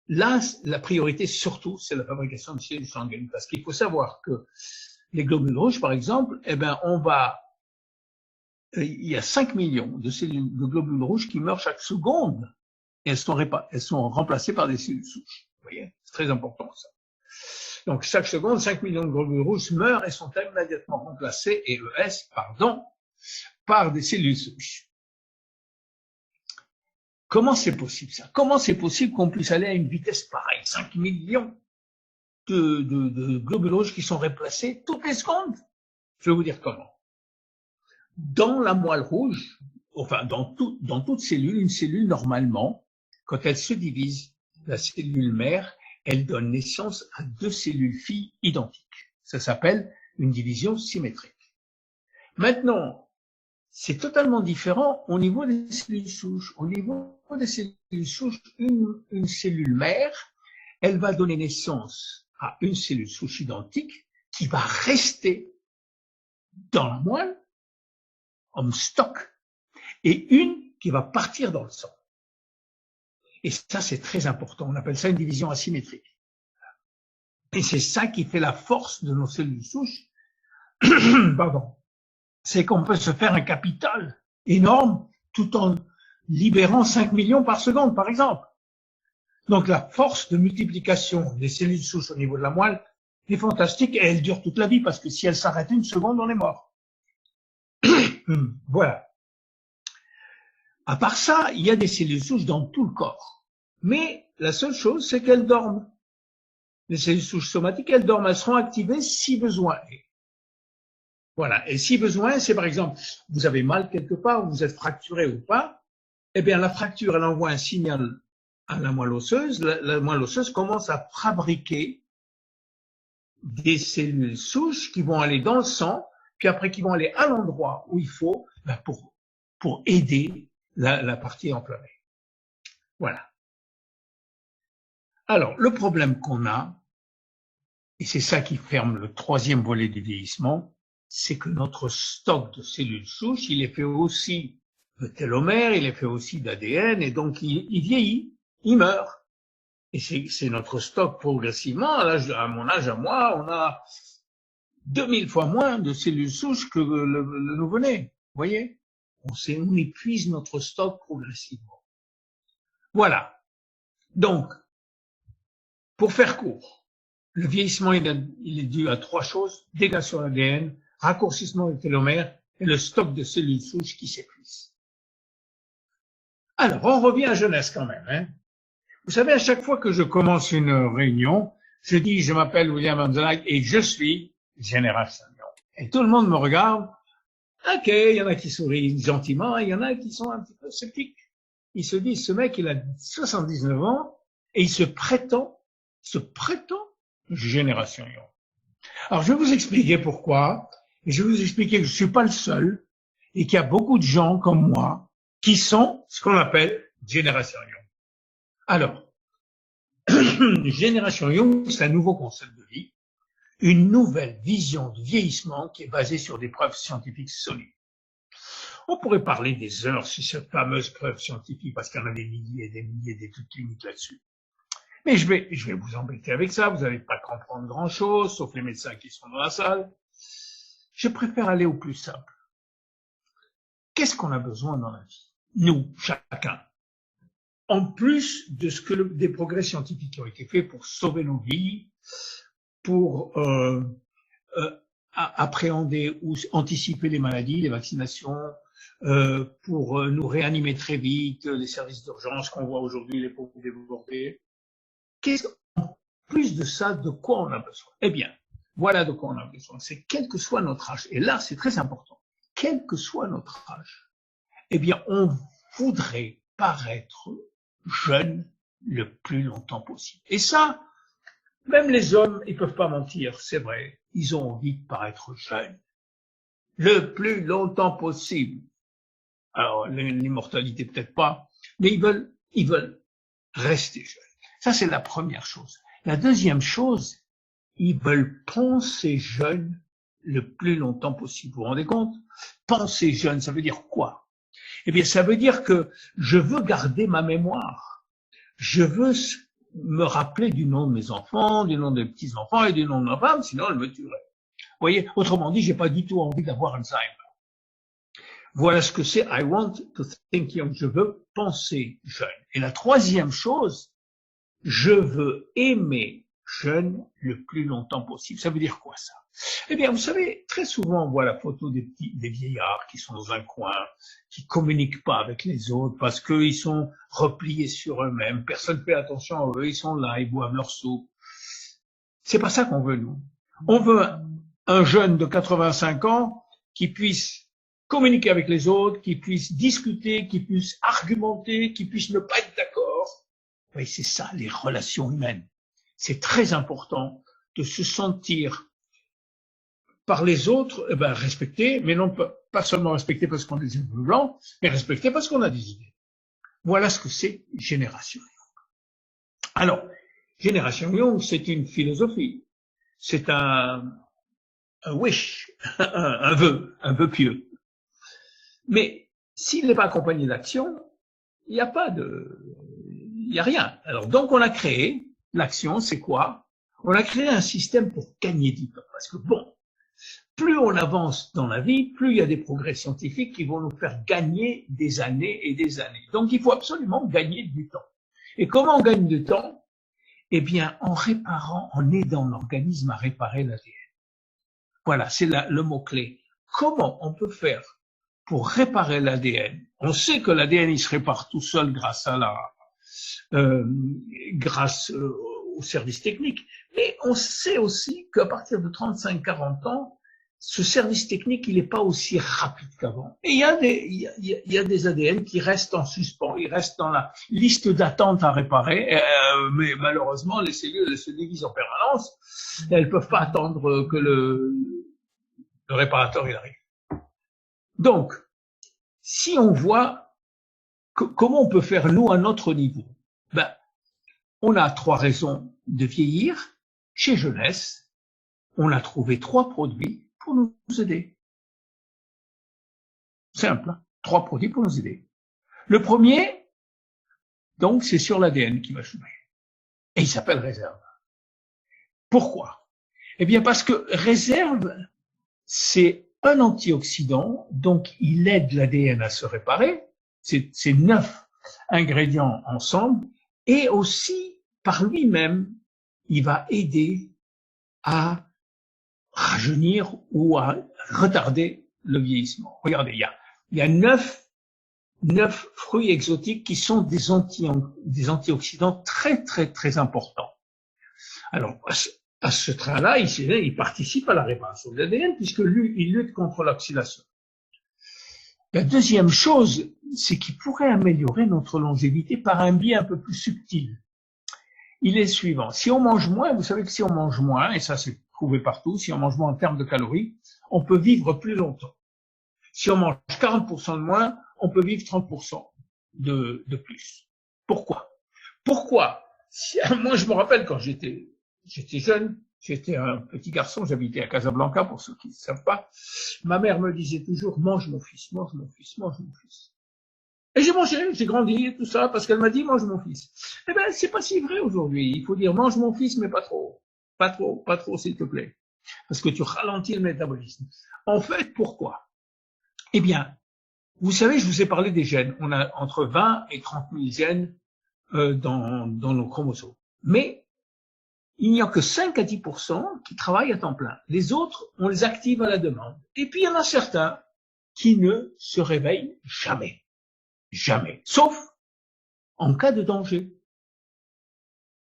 là, la priorité surtout, c'est la fabrication de cellules sanguines, parce qu'il faut savoir que les globules rouges, par exemple, eh ben, il y a 5 millions de cellules de globules rouges qui meurent chaque seconde. Et elles sont remplacées par des cellules souches. Vous voyez, c'est très important ça. Donc chaque seconde, 5 millions de globules rouges meurent et sont immédiatement remplacés, par des cellules souches. Comment c'est possible ça? Comment c'est possible qu'on puisse aller à une vitesse pareille? 5 millions de globules rouges qui sont remplacés toutes les secondes? Je vais vous dire comment. Dans la moelle rouge, enfin dans toute cellule, une cellule normalement, quand elle se divise, la cellule mère, elle donne naissance à 2 cellules filles identiques. Ça s'appelle une division symétrique. Maintenant, c'est totalement différent au niveau des cellules souches. Au niveau des cellules souches, une cellule mère, elle va donner naissance à une cellule souche identique qui va rester dans la moelle, en stock, et une qui va partir dans le sang. Et ça, c'est très important. On appelle ça une division asymétrique. Et c'est ça qui fait la force de nos cellules souches. Pardon. C'est qu'on peut se faire un capital énorme tout en libérant 5 millions par seconde, par exemple. Donc, la force de multiplication des cellules souches au niveau de la moelle est fantastique et elle dure toute la vie parce que si elle s'arrête une seconde, on est mort. Voilà. À part ça, il y a des cellules souches dans tout le corps. Mais la seule chose, c'est qu'elles dorment. Les cellules souches somatiques, elles dorment, elles seront activées si besoin est. Voilà. Et si besoin, c'est par exemple, vous avez mal quelque part, vous êtes fracturé ou pas, eh bien la fracture, elle envoie un signal à la moelle osseuse. La moelle osseuse commence à fabriquer des cellules souches qui vont aller dans le sang, puis après qui vont aller à l'endroit où il faut pour aider la partie enflammée. Voilà. Alors, le problème qu'on a, et c'est ça qui ferme le 3e volet du vieillissement, c'est que notre stock de cellules souches, il est fait aussi de télomères, il est fait aussi d'ADN, et donc il vieillit, il meurt. Et c'est notre stock progressivement, à mon âge, à moi, on a 2000 fois moins de cellules souches que le nouveau-né. Vous voyez? On épuise notre stock progressivement. Voilà. Donc, pour faire court, le vieillissement, il est dû à 3 choses: dégradation de l'ADN, raccourcissement des télomères et le stock de cellules souches qui s'épuise. Alors, on revient à jeunesse quand même. Hein. Vous savez, à chaque fois que je commence une réunion, je dis, je m'appelle William Amzalak et je suis génération. Et tout le monde me regarde. Ok, il y en a qui sourient gentiment, il y en a qui sont un petit peu sceptiques. Ils se disent, ce mec, il a 79 ans et il se prétend génération. Alors, je vais vous expliquer pourquoi, et je vais vous expliquer que je suis pas le seul, et qu'il y a beaucoup de gens comme moi qui sont ce qu'on appelle Génération Young. Alors, Génération Young, c'est un nouveau concept de vie, une nouvelle vision du vieillissement qui est basée sur des preuves scientifiques solides. On pourrait parler des heures sur cette fameuse preuve scientifique parce qu'il y en a des milliers et des milliers d'études cliniques là-dessus. Mais je vais vous embêter avec ça, vous n'allez pas comprendre grand-chose, sauf les médecins qui sont dans la salle. Je préfère aller au plus simple. Qu'est-ce qu'on a besoin dans la vie? Nous, chacun. En plus de ce que des progrès scientifiques qui ont été faits pour sauver nos vies, pour appréhender ou anticiper les maladies, les vaccinations, pour nous réanimer très vite, les services d'urgence qu'on voit aujourd'hui, les pauvres débordés. En plus de ça, de quoi on a besoin? Eh bien, voilà de quoi on a besoin. C'est quel que soit notre âge. Et là, c'est très important. Quel que soit notre âge, eh bien, on voudrait paraître jeune le plus longtemps possible. Et ça, même les hommes, ils peuvent pas mentir, c'est vrai. Ils ont envie de paraître jeunes le plus longtemps possible. Alors, l'immortalité peut-être pas, mais ils veulent rester jeunes. Ça, c'est la première chose. La deuxième chose, ils veulent penser jeunes le plus longtemps possible. Vous vous rendez compte? Penser jeune, ça veut dire quoi? Eh bien, ça veut dire que je veux garder ma mémoire. Je veux me rappeler du nom de mes enfants, du nom des petits-enfants et du nom de ma femme, sinon elle me tuerait. Vous voyez, autrement dit, j'ai pas du tout envie d'avoir Alzheimer. Voilà ce que c'est I want to think young. Je veux penser jeune. Et la troisième chose, je veux aimer jeune le plus longtemps possible. Ça veut dire quoi ça? Eh bien, vous savez, très souvent on voit la photo des vieillards qui sont dans un coin, qui communiquent pas avec les autres parce qu'ils sont repliés sur eux-mêmes. Personne ne fait attention à eux. Ils sont là, ils boivent leur soupe. C'est pas ça qu'on veut, nous. On veut un jeune de 85 ans qui puisse communiquer avec les autres, qui puisse discuter, qui puisse argumenter, qui puisse ne pas être d'accord. Oui, c'est ça, les relations humaines. C'est très important de se sentir par les autres, respecté, mais non pas seulement respecté parce qu'on a des yeux blancs, mais respecté parce qu'on a des idées. Voilà ce que c'est Génération Young. Alors, Génération Young, c'est une philosophie, c'est un wish, un vœu pieux. Mais s'il n'est pas accompagné d'action, il n'y a rien. Alors, donc on a créé, l'action, c'est quoi? On a créé un système pour gagner du temps. Parce que bon, plus on avance dans la vie, plus il y a des progrès scientifiques qui vont nous faire gagner des années et des années. Donc il faut absolument gagner du temps. Et comment on gagne du temps? Eh bien, en aidant l'organisme à réparer l'ADN. Voilà, c'est le mot-clé. Comment on peut faire pour réparer l'ADN? On sait que l'ADN, il se répare tout seul grâce au service technique. Mais on sait aussi qu'à partir de 35-40 ans, ce service technique, il n'est pas aussi rapide qu'avant. Et il y a des ADN qui restent en suspens, ils restent dans la liste d'attente à réparer, mais malheureusement, les cellules se divisent en permanence, et elles peuvent pas attendre que le réparateur il arrive. Donc, si on voit comment on peut faire nous à notre niveau, on a 3 raisons de vieillir. Chez Jeunesse, on a trouvé 3 produits pour nous aider. Simple, hein? 3 produits pour nous aider. Le premier, donc, c'est sur l'ADN qui va changer. Et il s'appelle Réserve. Pourquoi? Eh bien, parce que Réserve, c'est un antioxydant, donc il aide l'ADN à se réparer. C'est 9 ingrédients ensemble. Et aussi, par lui-même, il va aider à rajeunir ou à retarder le vieillissement. Regardez, il y a 9 fruits exotiques qui sont des antioxydants très, très, très importants. Alors, à ce train-là, il participe à la réparation de l'ADN puisque lui, il lutte contre l'oxydation. La deuxième chose, c'est qu'il pourrait améliorer notre longévité par un biais un peu plus subtil. Il est suivant. Si on mange moins, vous savez que si on mange moins, et ça c'est trouvé partout, si on mange moins en termes de calories, on peut vivre plus longtemps. Si on mange 40% de moins, on peut vivre 30% de plus. Pourquoi? Moi, je me rappelle quand j'étais jeune, j'étais un petit garçon, j'habitais à Casablanca, pour ceux qui ne savent pas. Ma mère me disait toujours, mange mon fils, mange mon fils, mange mon fils. Et j'ai mangé, j'ai grandi, tout ça, parce qu'elle m'a dit, mange mon fils. Eh ben, c'est pas si vrai aujourd'hui. Il faut dire, mange mon fils, mais pas trop. Pas trop, s'il te plaît. Parce que tu ralentis le métabolisme. En fait, pourquoi? Eh bien, vous savez, je vous ai parlé des gènes. On a entre 20 et 30 000 gènes dans nos chromosomes. Mais il n'y a que 5 à 10% qui travaillent à temps plein. Les autres, on les active à la demande. Et puis, il y en a certains qui ne se réveillent jamais. Jamais. Sauf en cas de danger.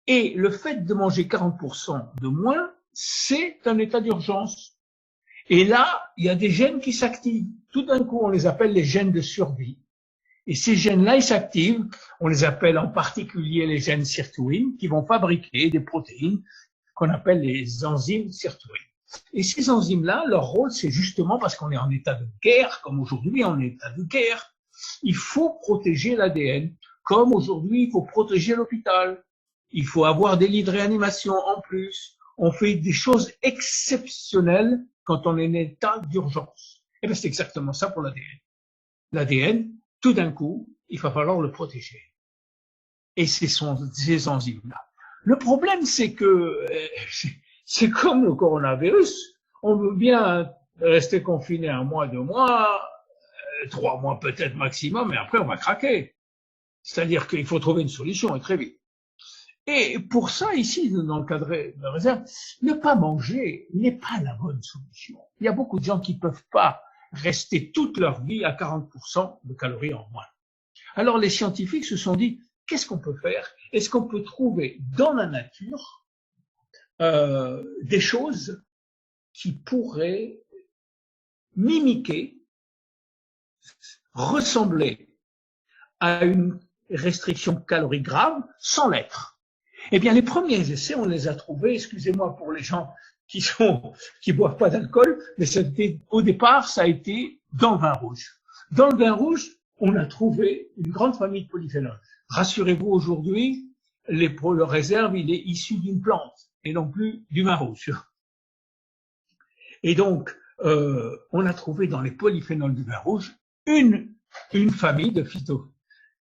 Et le fait de manger 40% de moins, c'est un état d'urgence. Et là, il y a des gènes qui s'activent. Tout d'un coup, on les appelle les gènes de survie. Et ces gènes-là, ils s'activent. On les appelle en particulier les gènes sirtuines, qui vont fabriquer des protéines qu'on appelle les enzymes sirtuines. Et ces enzymes-là, leur rôle, c'est justement parce qu'on est en état de guerre, comme aujourd'hui, en état de guerre. Il faut protéger l'ADN, comme aujourd'hui, il faut protéger l'hôpital. Il faut avoir des lits de réanimation en plus. On fait des choses exceptionnelles quand on est en état d'urgence. Et bien, c'est exactement ça pour l'ADN. L'ADN, tout d'un coup, il va falloir le protéger. Et c'est ces enzymes-là. Le problème, c'est que c'est comme le coronavirus. On veut bien rester confiné 1 mois, 2 mois, 3 mois peut-être maximum, mais après on va craquer. C'est-à-dire qu'il faut trouver une solution et très vite. Et pour ça, ici, dans le cadre de réserve, ne pas manger n'est pas la bonne solution. Il y a beaucoup de gens qui ne peuvent pas rester toute leur vie à 40% de calories en moins. Alors les scientifiques se sont dit, qu'est-ce qu'on peut faire? Est-ce qu'on peut trouver dans la nature des choses qui pourraient mimiquer, ressembler à une restriction calorique grave sans l'être? Eh bien, les premiers essais, on les a trouvés, excusez-moi pour les gens qui boivent pas d'alcool, mais au départ, ça a été dans le vin rouge. Dans le vin rouge, on a trouvé une grande famille de polyphénols. Rassurez-vous, aujourd'hui, le réserve, il est issu d'une plante et non plus du vin rouge. Et donc, on a trouvé dans les polyphénols du vin rouge une famille de phyto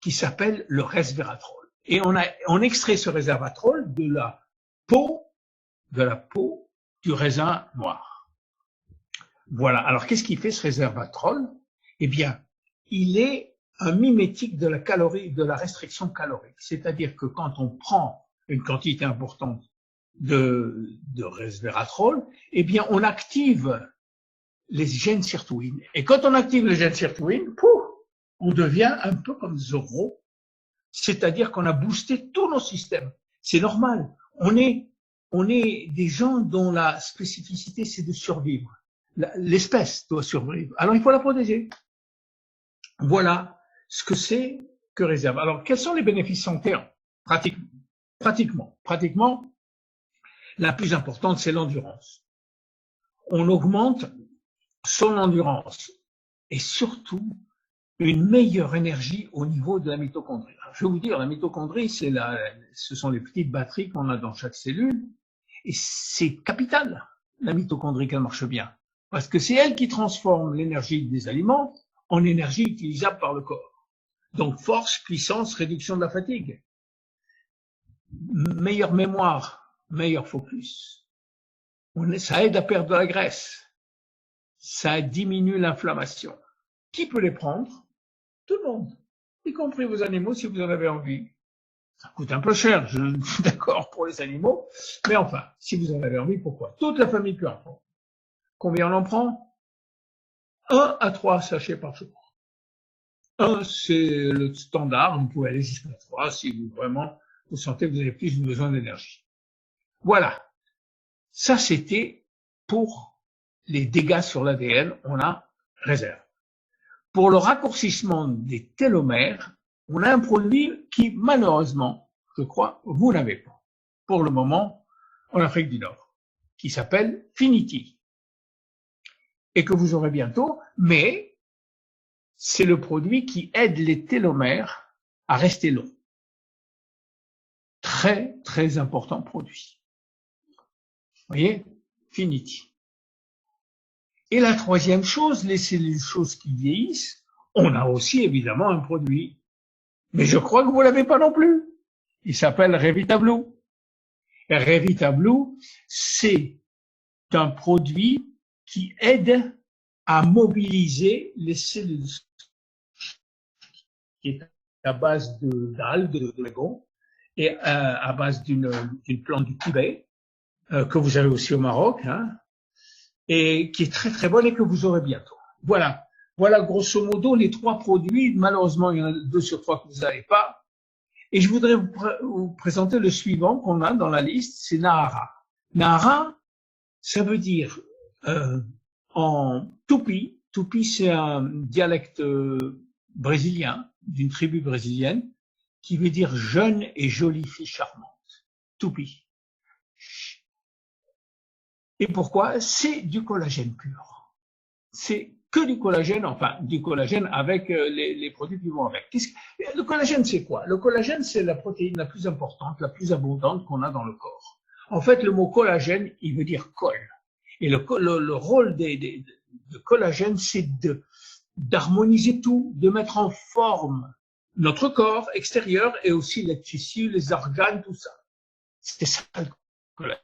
qui s'appelle le resveratrol. Et on extrait ce resveratrol de la peau du raisin noir. Voilà. Alors, qu'est-ce qu'il fait ce resveratrol? Eh bien, il est un mimétique de la restriction calorique. C'est-à-dire que quand on prend une quantité importante de resveratrol, eh bien, on active les gènes sirtuines. Et quand on active les gènes sirtuines, on devient un peu comme Zorro. C'est-à-dire qu'on a boosté tous nos systèmes. C'est normal. On est des gens dont la spécificité, c'est de survivre. L'espèce doit survivre. Alors, il faut la protéger. Voilà ce que c'est que réserve. Alors, quels sont les bénéfices sanitaires? Pratiquement, la plus importante, c'est l'endurance. On augmente son endurance et surtout une meilleure énergie au niveau de la mitochondrie. Alors, je vais vous dire, la mitochondrie, ce sont les petites batteries qu'on a dans chaque cellule, et c'est capital, la mitochondrie, qu'elle marche bien, parce que c'est elle qui transforme l'énergie des aliments en énergie utilisable par le corps. Donc, force, puissance, réduction de la fatigue, meilleure mémoire, meilleur focus. Ça aide à perdre de la graisse, ça diminue l'inflammation. Qui peut les prendre? Tout le monde, y compris vos animaux si vous en avez envie. Ça coûte un peu cher, je suis d'accord pour les animaux, mais enfin, si vous en avez envie, pourquoi? Toute la famille peut en prendre. Combien on en prend? 1 à 3 sachets par jour. 1, c'est le standard, vous pouvez aller jusqu'à 3 si vous sentez que vous avez plus besoin d'énergie. Voilà. Ça, c'était pour les dégâts sur l'ADN, on a réserve. Pour le raccourcissement des télomères, on a un produit qui, malheureusement, je crois, vous n'avez pas. Pour le moment, en Afrique du Nord. qui s'appelle Finity et que vous aurez bientôt, mais c'est le produit qui aide les télomères à rester longs. Très, très important produit. Vous voyez, Finity. Et la troisième chose, les cellules choses qui vieillissent, on a aussi évidemment un produit. Mais je crois que vous l'avez pas non plus. Il s'appelle Revita-Blue. Et Revita-Blue, c'est un produit qui aide à mobiliser les cellules qui est à base d'algues, de dragon, et à base d'une plante du Tibet, que vous avez aussi au Maroc, hein, et qui est très très bonne et que vous aurez bientôt. Voilà. Voilà grosso modo les trois produits. Malheureusement, il y en a 2 sur 3 que vous n'avez pas. Et je voudrais vous présenter le suivant qu'on a dans la liste, c'est Nahara. Nahara, ça veut dire en Tupi. Tupi, c'est un dialecte brésilien, d'une tribu brésilienne, qui veut dire jeune et jolie fille charmante. Tupi. Et pourquoi? C'est du collagène pur. C'est que du collagène, enfin du collagène avec les produits qui vont avec. Le collagène, c'est quoi? Le collagène, c'est la protéine la plus importante, la plus abondante qu'on a dans le corps. En fait, le mot collagène, il veut dire colle. Et le rôle de collagène, c'est d'harmoniser tout, de mettre en forme notre corps extérieur et aussi les tissus, les organes, tout ça. C'est ça le collagène.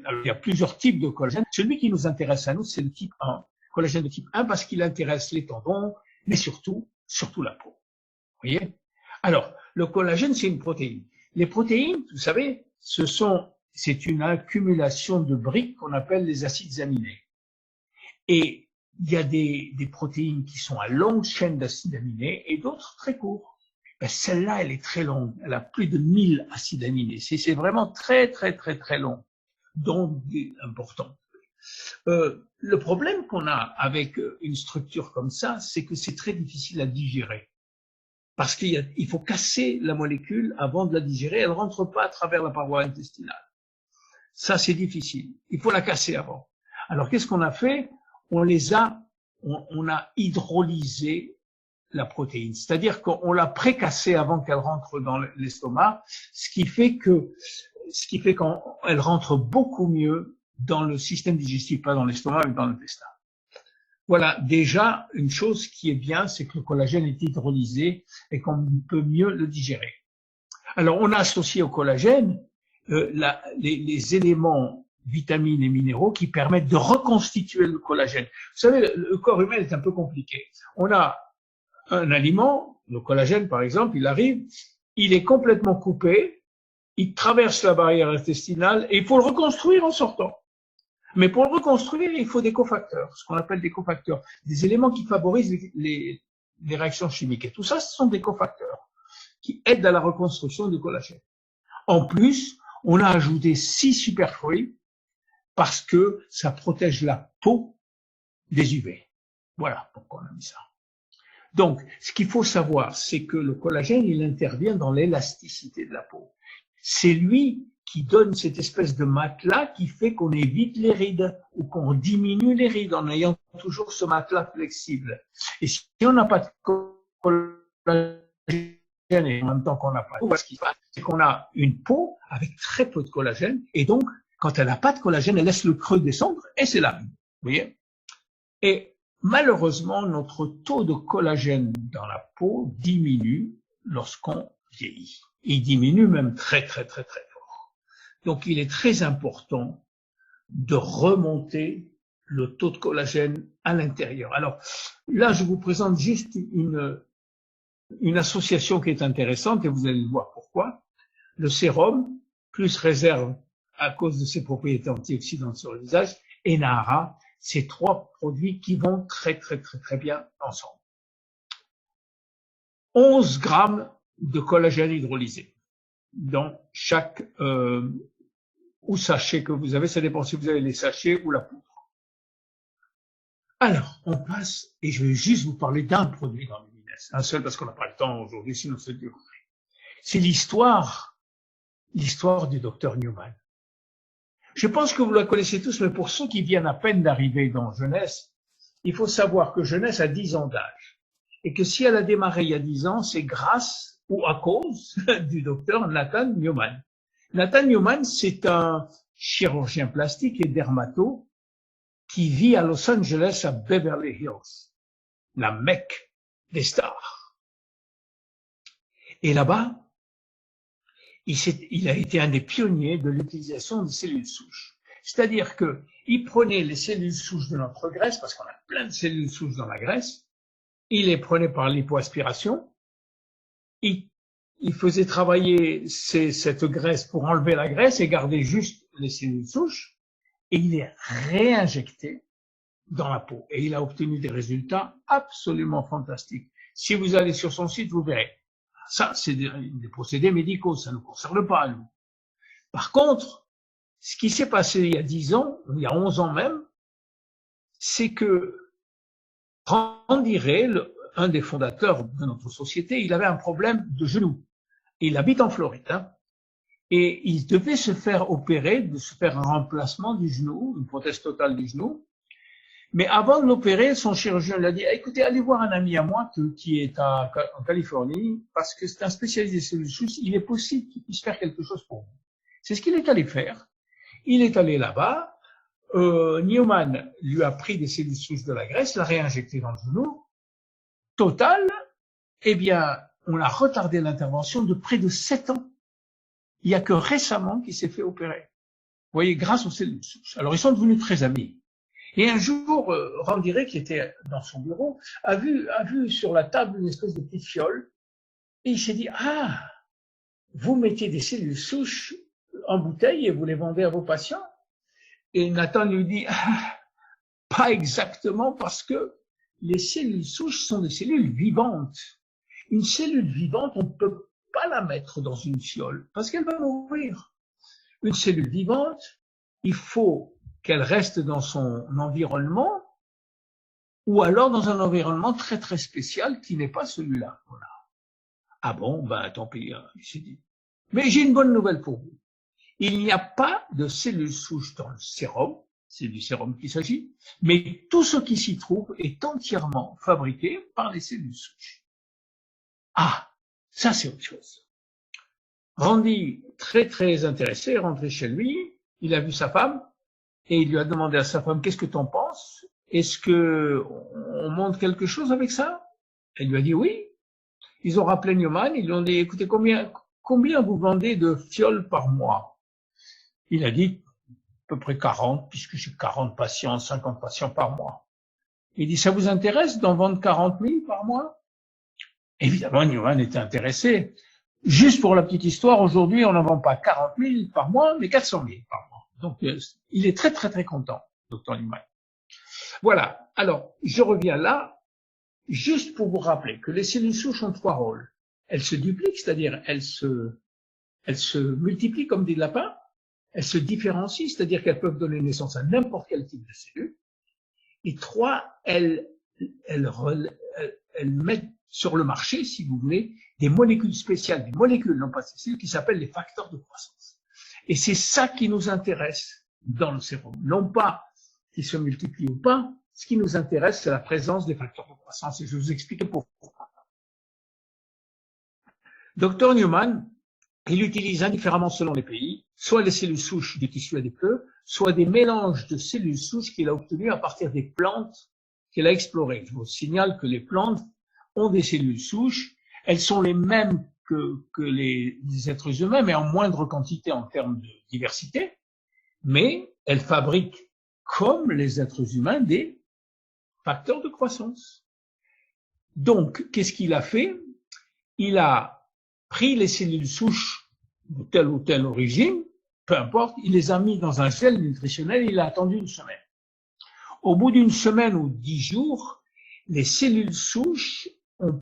Alors, il y a plusieurs types de collagène. Celui qui nous intéresse à nous, c'est le type 1. Collagène de type 1 parce qu'il intéresse les tendons, mais surtout la peau. Vous voyez? Alors, le collagène, c'est une protéine. Les protéines, vous savez, c'est une accumulation de briques qu'on appelle les acides aminés. Et il y a des protéines qui sont à longue chaîne d'acides aminés et d'autres très courts. Ben, celle-là, elle est très longue. Elle a plus de 1000 acides aminés. C'est vraiment très, très, très, très long. Donc, important. Le problème qu'on a avec une structure comme ça, c'est que c'est très difficile à digérer. Parce qu'il faut casser la molécule avant de la digérer. Elle rentre pas à travers la paroi intestinale. Ça, c'est difficile. Il faut la casser avant. Alors, qu'est-ce qu'on a fait? On a hydrolysé la protéine. C'est-à-dire qu'on l'a précassée avant qu'elle rentre dans l'estomac, ce qui fait qu'elle rentre beaucoup mieux dans le système digestif, pas dans l'estomac, mais dans l'intestin. Voilà, déjà, une chose qui est bien, c'est que le collagène est hydrolysé et qu'on peut mieux le digérer. Alors, on a associé au collagène les éléments, vitamines et minéraux qui permettent de reconstituer le collagène. Vous savez, le corps humain est un peu compliqué. On a un aliment, le collagène par exemple, il arrive, il est complètement coupé, il traverse la barrière intestinale et il faut le reconstruire en sortant. Mais pour le reconstruire, il faut des cofacteurs, ce qu'on appelle des cofacteurs, des éléments qui favorisent les réactions chimiques. Et tout ça, ce sont des cofacteurs qui aident à la reconstruction du collagène. En plus, on a ajouté 6 superfruits parce que ça protège la peau des UV. Voilà pourquoi on a mis ça. Donc, ce qu'il faut savoir, c'est que le collagène, il intervient dans l'élasticité de la peau. C'est lui qui donne cette espèce de matelas qui fait qu'on évite les rides ou qu'on diminue les rides en ayant toujours ce matelas flexible. Et si on n'a pas de collagène et en même temps qu'on n'a pas de peau, ce qui se passe, c'est qu'on a une peau avec très peu de collagène et donc, quand elle n'a pas de collagène, elle laisse le creux descendre et c'est la ride. Vous voyez? Et malheureusement, notre taux de collagène dans la peau diminue lorsqu'on vieillit. Il diminue même très, très, très, très fort. Donc, il est très important de remonter le taux de collagène à l'intérieur. Alors, là, je vous présente juste une association qui est intéressante et vous allez voir pourquoi. Le sérum, plus réserve à cause de ses propriétés antioxydantes sur le visage, et Nahara, ces 3 produits qui vont très, très, très, très bien ensemble. 11 grammes de collagène hydrolysé dans chaque ou sachet que vous avez, ça dépend si vous avez les sachets ou la poudre. Alors, on passe, et je vais juste vous parler d'un produit dans Luminesse, un seul parce qu'on n'a pas le temps aujourd'hui, sinon c'est dur. C'est l'histoire du docteur Newman. Je pense que vous la connaissez tous, mais pour ceux qui viennent à peine d'arriver dans Jeunesse, il faut savoir que Jeunesse a 10 ans d'âge. Et que si elle a démarré il y a 10 ans, c'est grâce ou à cause du docteur Nathan Newman. Nathan Newman, c'est un chirurgien plastique et dermato qui vit à Los Angeles, à Beverly Hills, la Mecque des stars. Et là-bas, il a été un des pionniers de l'utilisation des cellules souches. C'est-à-dire que il prenait les cellules souches de notre graisse, parce qu'on a plein de cellules souches dans la graisse, il les prenait par l'hypoaspiration, il faisait travailler cette graisse pour enlever la graisse et garder juste les cellules souches, et il les réinjectait dans la peau. Et il a obtenu des résultats absolument fantastiques. Si vous allez sur son site, vous verrez. Ça, c'est des procédés médicaux, ça ne nous concerne pas, nous. Par contre, ce qui s'est passé il y a 10 ans, il y a 11 ans même, c'est que Randy Ray, un des fondateurs de notre société, il avait un problème de genou. Il habite en Floride, hein, et il devait se faire opérer, de se faire un remplacement du genou, une prothèse totale du genou. Mais avant de l'opérer, son chirurgien lui a dit, écoutez, allez voir un ami à moi qui est en Californie, parce que c'est un spécialiste des cellules souches, il est possible qu'il puisse faire quelque chose pour vous. C'est ce qu'il est allé faire. Il est allé là-bas, Newman lui a pris des cellules souches de la graisse, l'a réinjecté dans le genou. Total, eh bien, on a retardé l'intervention de près de 7 ans. Il n'y a que récemment qu'il s'est fait opérer. Vous voyez, grâce aux cellules souches. Alors, ils sont devenus très amis. Et un jour, Randy Ray, qui était dans son bureau, a vu sur la table une espèce de petite fiole. Et il s'est dit, ah, vous mettez des cellules souches en bouteille et vous les vendez à vos patients? Et Nathan lui dit, ah, pas exactement, parce que les cellules souches sont des cellules vivantes. Une cellule vivante, on ne peut pas la mettre dans une fiole, parce qu'elle va mourir. Une cellule vivante, il faut qu'elle reste dans son environnement, ou alors dans un environnement très très spécial qui n'est pas celui-là. Voilà. Ah bon, ben tant pis, hein, il s'est dit. Mais j'ai une bonne nouvelle pour vous. Il n'y a pas de cellules souches dans le sérum, c'est du sérum qu'il s'agit, mais tout ce qui s'y trouve est entièrement fabriqué par les cellules souches. Ah, ça c'est autre chose. Randy, très très intéressé, est rentré chez lui, il a vu sa femme, et il lui a demandé à sa femme, qu'est-ce que t'en penses? Est-ce que on monte quelque chose avec ça? Elle lui a dit oui. Ils ont rappelé Newman, ils lui ont dit, écoutez, combien vous vendez de fioles par mois? Il a dit, à peu près 40, puisque j'ai 40 patients, 50 patients par mois. Il dit, ça vous intéresse d'en vendre 40 000 par mois? Évidemment, Newman était intéressé. Juste pour la petite histoire, aujourd'hui, on n'en vend pas 40 000 par mois, mais 400 000 par mois. Donc, il est très, très, très content, Dr. Newman. Voilà. Alors, je reviens là, juste pour vous rappeler que les cellules souches ont 3 rôles. Elles se dupliquent, c'est-à-dire elles se multiplient comme des lapins. Elles se différencient, c'est-à-dire qu'elles peuvent donner naissance à n'importe quel type de cellule. Et 3, elles mettent sur le marché, si vous voulez, des molécules spéciales, des molécules, non pas ces cellules, qui s'appellent les facteurs de croissance. Et c'est ça qui nous intéresse dans le sérum. Non pas qu'ils se multiplient ou pas, ce qui nous intéresse, c'est la présence des facteurs de croissance. Et je vais vous expliquer pourquoi. Dr. Newman, il utilise indifféremment selon les pays, soit les cellules souches du tissu adipeux, soit des mélanges de cellules souches qu'il a obtenus à partir des plantes qu'il a explorées. Je vous signale que les plantes ont des cellules souches. Elles sont les mêmes que les êtres humains, mais en moindre quantité en termes de diversité. Mais elles fabriquent, comme les êtres humains, des facteurs de croissance. Donc, qu'est-ce qu'il a fait? Il a pris les cellules souches de telle ou telle origine, peu importe, il les a mis dans un gel nutritionnel, il a attendu 1 semaine. Au bout d'1 semaine ou 10 jours, les cellules souches ont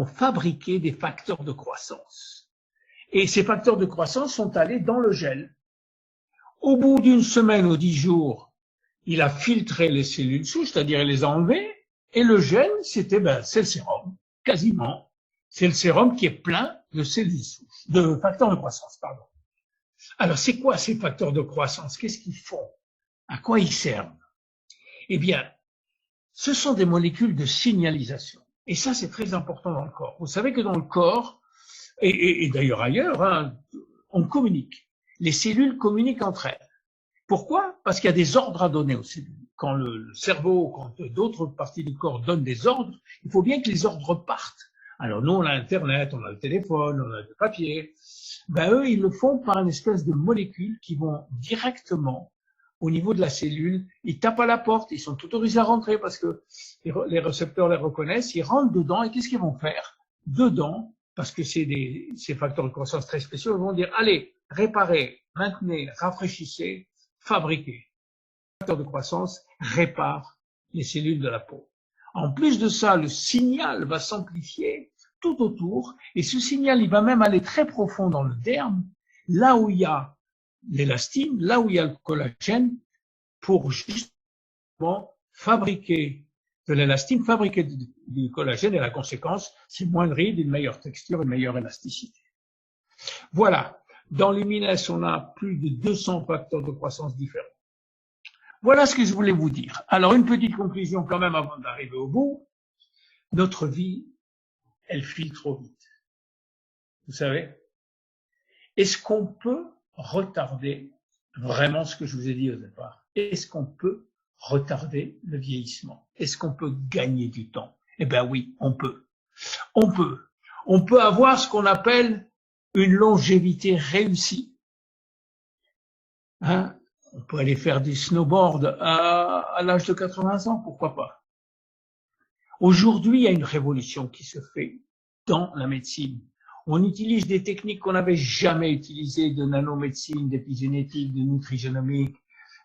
fabriqué des facteurs de croissance. Et ces facteurs de croissance sont allés dans le gel. Au bout d'1 semaine ou 10 jours, il a filtré les cellules souches, c'est-à-dire il les a enlevées, et le gel, c'est le sérum, quasiment. C'est le sérum qui est plein de cellules souches, de facteurs de croissance, pardon. Alors, c'est quoi ces facteurs de croissance? Qu'est-ce qu'ils font? À quoi ils servent? Eh bien, ce sont des molécules de signalisation. Et ça, c'est très important dans le corps. Vous savez que dans le corps, et d'ailleurs ailleurs, hein, on communique. Les cellules communiquent entre elles. Pourquoi? Parce qu'il y a des ordres à donner aux cellules. Quand le cerveau, quand d'autres parties du corps donnent des ordres, il faut bien que les ordres partent. Alors nous, on a Internet, on a le téléphone, on a le papier. Ben eux, ils le font par une espèce de molécules qui vont directement au niveau de la cellule. Ils tapent à la porte, ils sont autorisés à rentrer parce que les récepteurs les reconnaissent. Ils rentrent dedans et qu'est-ce qu'ils vont faire? Dedans, parce que c'est ces facteurs de croissance très spéciaux, ils vont dire, allez, réparez, maintenez, rafraîchissez, fabriquez. Le facteur de croissance répare les cellules de la peau. En plus de ça, le signal va s'amplifier tout autour et ce signal, il va même aller très profond dans le derme, là où il y a l'élastine, là où il y a le collagène, pour justement fabriquer de l'élastine, fabriquer du collagène et la conséquence, c'est moins de rides, une meilleure texture, une meilleure élasticité. Voilà. Dans l'Imines, on a plus de 200 facteurs de croissance différents. Voilà ce que je voulais vous dire. Alors, une petite conclusion quand même avant d'arriver au bout. Notre vie, elle file trop vite. Vous savez? Est-ce qu'on peut retarder vraiment ce que je vous ai dit au départ? Est-ce qu'on peut retarder le vieillissement? Est-ce qu'on peut gagner du temps? Eh ben oui, on peut. On peut. On peut avoir ce qu'on appelle une longévité réussie. Hein? On peut aller faire du snowboard à l'âge de 80 ans, pourquoi pas. Aujourd'hui, il y a une révolution qui se fait dans la médecine. On utilise des techniques qu'on n'avait jamais utilisées, de nanomédecine, d'épigénétique, de nutrigénomique,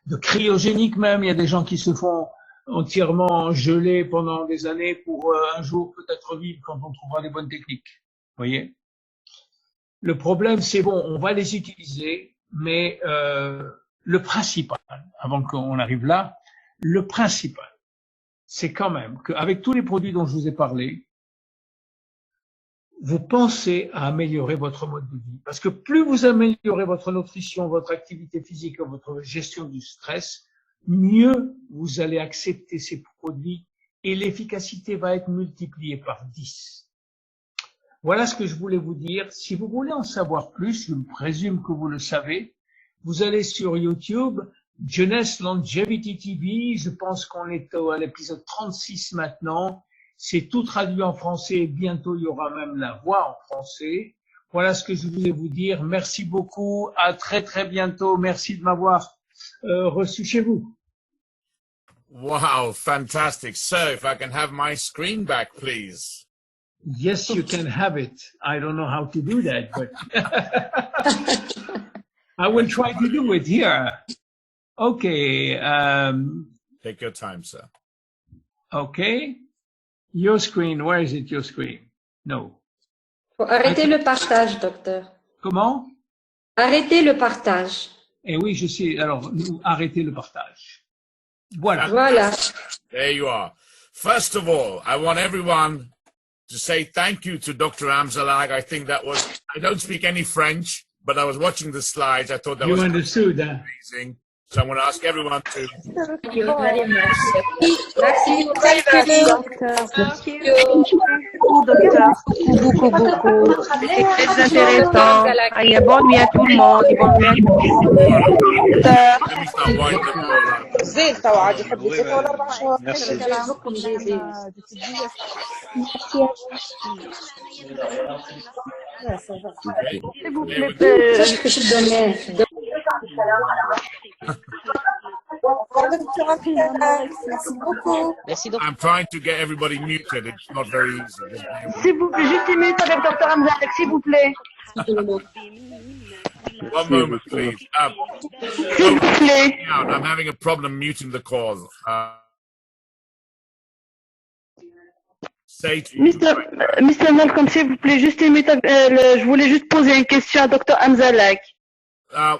de cryogénique même. Il y a des gens qui se font entièrement geler pendant des années pour un jour peut-être vivre quand on trouvera les bonnes techniques. Vous voyez? Le problème, c'est bon, on va les utiliser, mais le principal, avant qu'on arrive là, le principal, c'est quand même qu'avec tous les produits dont je vous ai parlé, vous pensez à améliorer votre mode de vie. Parce que plus vous améliorez votre nutrition, votre activité physique, votre gestion du stress, mieux vous allez accepter ces produits et l'efficacité va être multipliée par 10. Voilà ce que je voulais vous dire. Si vous voulez en savoir plus, je présume que vous le savez, vous allez sur YouTube, Jeunesse Longevity TV, je pense qu'on est à l'épisode 36 maintenant. C'est tout traduit en français et bientôt il y aura même la voix en français. Voilà ce que je voulais vous dire. Merci beaucoup. À très très bientôt. Merci de m'avoir reçu chez vous. Wow, fantastic. So, if I can have my screen back, please. Yes, you can have it. I don't know how to do that, but I will try to do it here. Okay. Take your time, sir. Okay. Your screen, where is it, your screen? No. Faut arrêter le partage, docteur. Comment? Arrêtez le partage. Eh oui, je sais. Alors, arrêtez le partage. Voilà. Voilà. There you are. First of all, I want everyone to say thank you to Dr. Amzalag. I think that was, I don't speak any French, but I was watching the slides. I thought that was amazing. So I'm going to ask everyone to... Thank you very much. Merci. Beaucoup. C'était très intéressant. Allez, bonne nuit à tout le monde. Bonne nuit à Let me start winding the call up. زين تو عاد يحب يزيد ولا 4 شهور. I'm trying to get everybody muted. It's not very easy. S'il vous plaît, juste une minute avec Dr. Amzalag, s'il vous plaît. One moment, please. S'il vous plaît. I'm having a problem muting the call. Say to you. Mr. Malcolm, s'il vous plaît, juste une minute. Je voulais juste poser une question à Dr. Amzalag.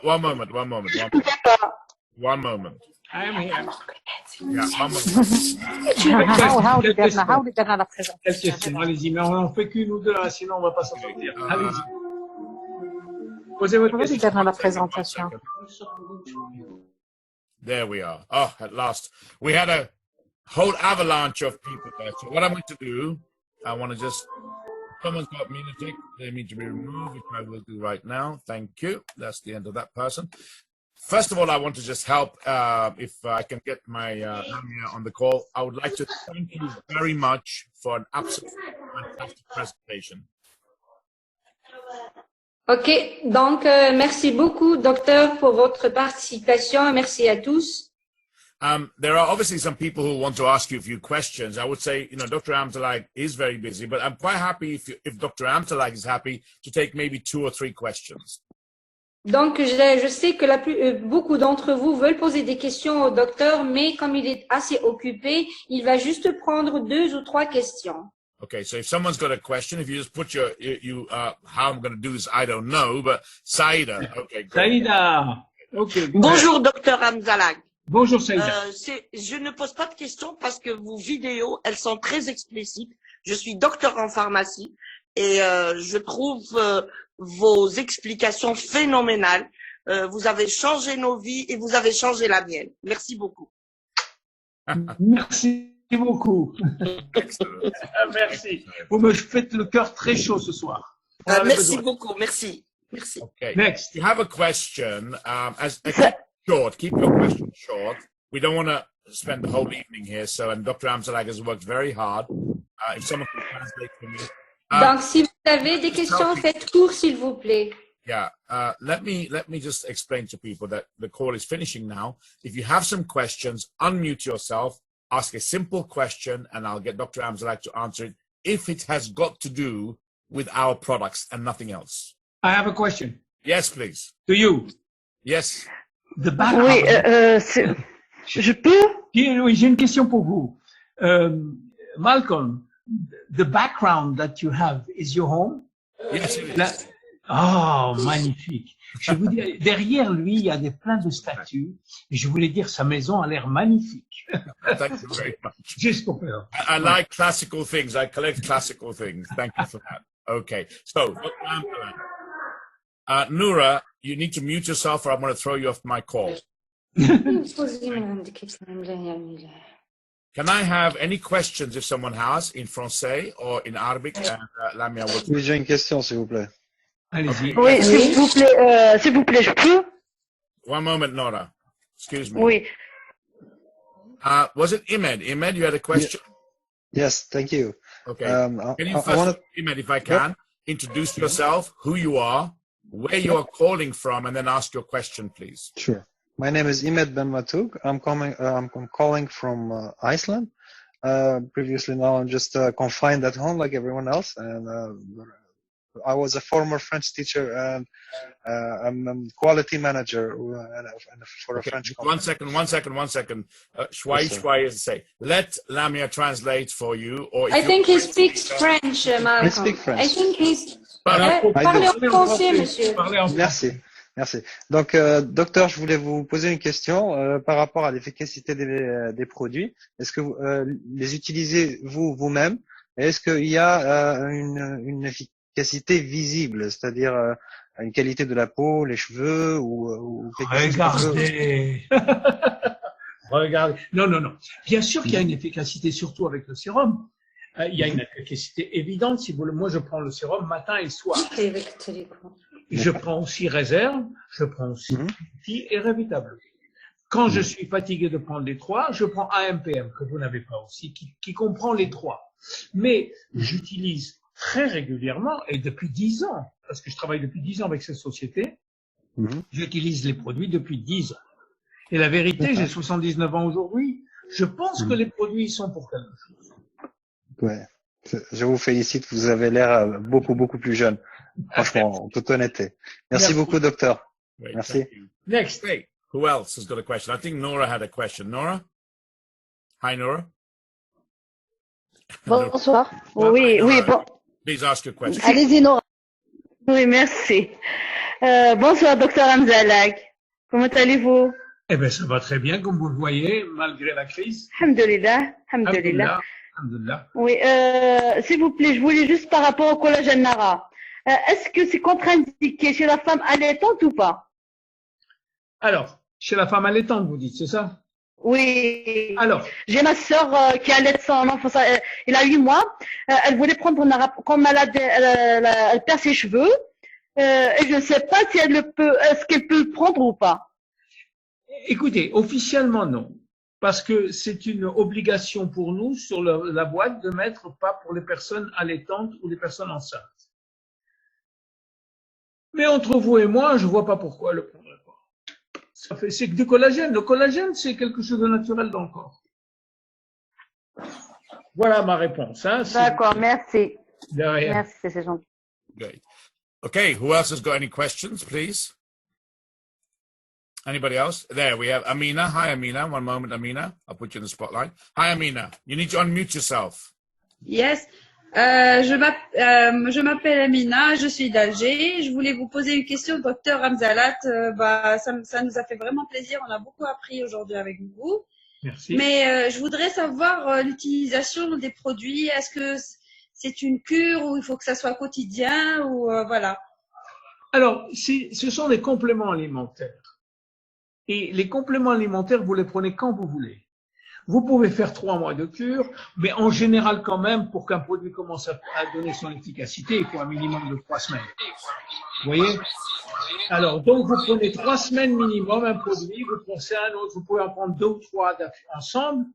One moment. One moment. I am here. Yeah, one moment. Quelle question? Allez-y, mais on n'en fait qu'une ou deux, là, sinon on ne va pas s'en sortir. Allez-y. Posez votre Comment question. c'était dans la présentation? There we are. Oh, at last. We had a whole avalanche of people there. So what I'm going to do, I want to just, someone's got music. They need to be removed, which I will do right now. Thank you. That's the end of that person. First of all, I want to just help, if I can get my Lamia on the call. I would like to thank you very much for an absolutely fantastic presentation. Ok, donc merci beaucoup, docteur, pour votre participation. Merci à tous. There are obviously some people who want to ask you a few questions. I would say, Dr. Amtalag is very busy, but I'm quite happy if Dr. Amtalag is happy to take maybe 2 or 3 questions. Donc, je sais que beaucoup d'entre vous veulent poser des questions au docteur, mais comme il est assez occupé, il va juste prendre 2 ou 3 questions. Okay, so if someone's got a question, if you just put how I'm going to do this, I don't know, but Saïda, okay, great. Saïda, ok. Bonjour, docteur Amzalag. Bonjour, Saïda. Je ne pose pas de questions parce que vos vidéos, elles sont très explicites. Je suis docteur en pharmacie et je trouve vos explications phénoménales. Vous avez changé nos vies et vous avez changé la mienne. Merci beaucoup. Merci beaucoup. Merci. Vous me faites le cœur très chaud ce soir. Merci beaucoup. Merci. Merci. Okay. Next. If you have a question, keep your question short. We don't want to spend the whole evening here. So, and Dr. Amzalag has worked very hard. If someone can translate for me. Donc, si vous avez des questions, faites court, s'il vous plaît. Yeah. Let me just explain to people that the call is finishing now. If you have some questions, unmute yourself, ask a simple question, and I'll get Dr. Amzalag to answer it if it has got to do with our products and nothing else. I have a question. Yes, please. To you. Yes. The background. Oui, je peux? Oui, j'ai une question pour vous. Malcolm, the background that you have is your home? Yes, it is. Oh, magnifique. Je vous dis, derrière lui, il y a plein de statues. Et je voulais dire, sa maison a l'air magnifique. Thank you very much. Juste pour faire. I like classical things. I collect classical things. Thank you for that. Okay. So, Noura, you need to mute yourself or I'm going to throw you off my call. Can I have any questions if someone has in français or in Arabic? And Lamia will... Oui, j'ai une question, s'il vous plaît. Allez-y. Oui, s'il vous plaît, je peux? One moment, Nora. Excuse me. Oui. Was it Imed? Imed, you had a question? Yes, thank you. Okay. Can you first, Imed, if I can, introduce yourself, who you are, where you are calling from, and then ask your question, please. Sure. My name is Imed Ben Matug. I'm calling from Iceland. Previously, now I'm just confined at home like everyone else, and I was a former French teacher and I'm a quality manager for a French company. One second. Shwai is say. Let Lamia translate for you. Or I think he speaks French, Malcolm. I speak French. I think he's... Parlez en français, monsieur. Merci. Donc, docteur, je voulais vous poser une question par rapport à l'efficacité des produits. Est-ce que vous les utilisez vous-même? Est-ce qu'il y a une efficacité visible, c'est-à-dire une qualité de la peau, les cheveux ou quelque chose? Regardez. Non. Bien sûr qu'il y a une efficacité, surtout avec le sérum. Il y a une efficacité évidente. Si vous moi, je prends le sérum matin et soir. Je prends aussi réserve, je prends aussi et révitable. Quand je suis fatigué de prendre les trois, je prends AMPM, que vous n'avez pas aussi, qui comprend les trois. Mais j'utilise très régulièrement, et depuis 10 ans, parce que je travaille depuis 10 ans avec cette société, j'utilise les produits depuis 10 ans. Et la vérité, j'ai 79 ans aujourd'hui, je pense que les produits sont pour quelque chose. Ouais. Je vous félicite, vous avez l'air beaucoup plus jeune. Franchement, en toute honnêteté. Merci beaucoup, docteur. Great, merci. Next. Hey, who else has got a question? I think Nora had a question. Nora? Hi, Nora. Bonsoir. Oui, bon. Please ask your question. Allez-y, Nora. Oui, merci. Bonsoir, docteur Amzalag. Comment allez-vous? Eh bien, ça va très bien, comme vous le voyez, malgré la crise. Alhamdulillah. Alhamdulillah. Oui, s'il vous plaît, je voulais juste par rapport au collagène Nara. est-ce que c'est contre-indiqué chez la femme allaitante ou pas? Alors, chez la femme allaitante, vous dites, c'est ça? Oui. Alors, j'ai ma sœur qui allait son enfant, il a 8 mois. Elle voulait prendre un arabe, comme elle perd ses cheveux. Et je ne sais pas si est-ce qu'elle peut le prendre ou pas. Écoutez, officiellement non, parce que c'est une obligation pour nous sur la boîte de mettre pas pour les personnes allaitantes ou les personnes enceintes. Mais entre vous et moi, je vois pas pourquoi elle le prendrait pas. C'est que du collagène. Le collagène, c'est quelque chose de naturel dans le corps. Voilà ma réponse. Hein. D'accord, merci. De rien. Merci, c'est gentil. Great. Okay, who else has got any questions, please? Anybody else? There we have Amina. Hi, Amina. One moment, Amina. I'll put you in the spotlight. Hi, Amina. You need to unmute yourself. Yes. Je m'appelle Amina, je suis d'Alger. Je voulais vous poser une question, docteur Amzalat. Ça nous a fait vraiment plaisir. On a beaucoup appris aujourd'hui avec vous. Merci. Mais je voudrais savoir l'utilisation des produits. Est-ce que c'est une cure ou il faut que ça soit quotidien ou voilà. Alors, ce sont des compléments alimentaires. Et les compléments alimentaires, vous les prenez quand vous voulez. Vous pouvez faire 3 mois de cure, mais en général quand même, pour qu'un produit commence à donner son efficacité, il faut un minimum de 3 semaines. Vous voyez? Alors, donc vous prenez 3 semaines minimum un produit, vous prenez un autre, vous pouvez en prendre 2 ou 3 ensemble,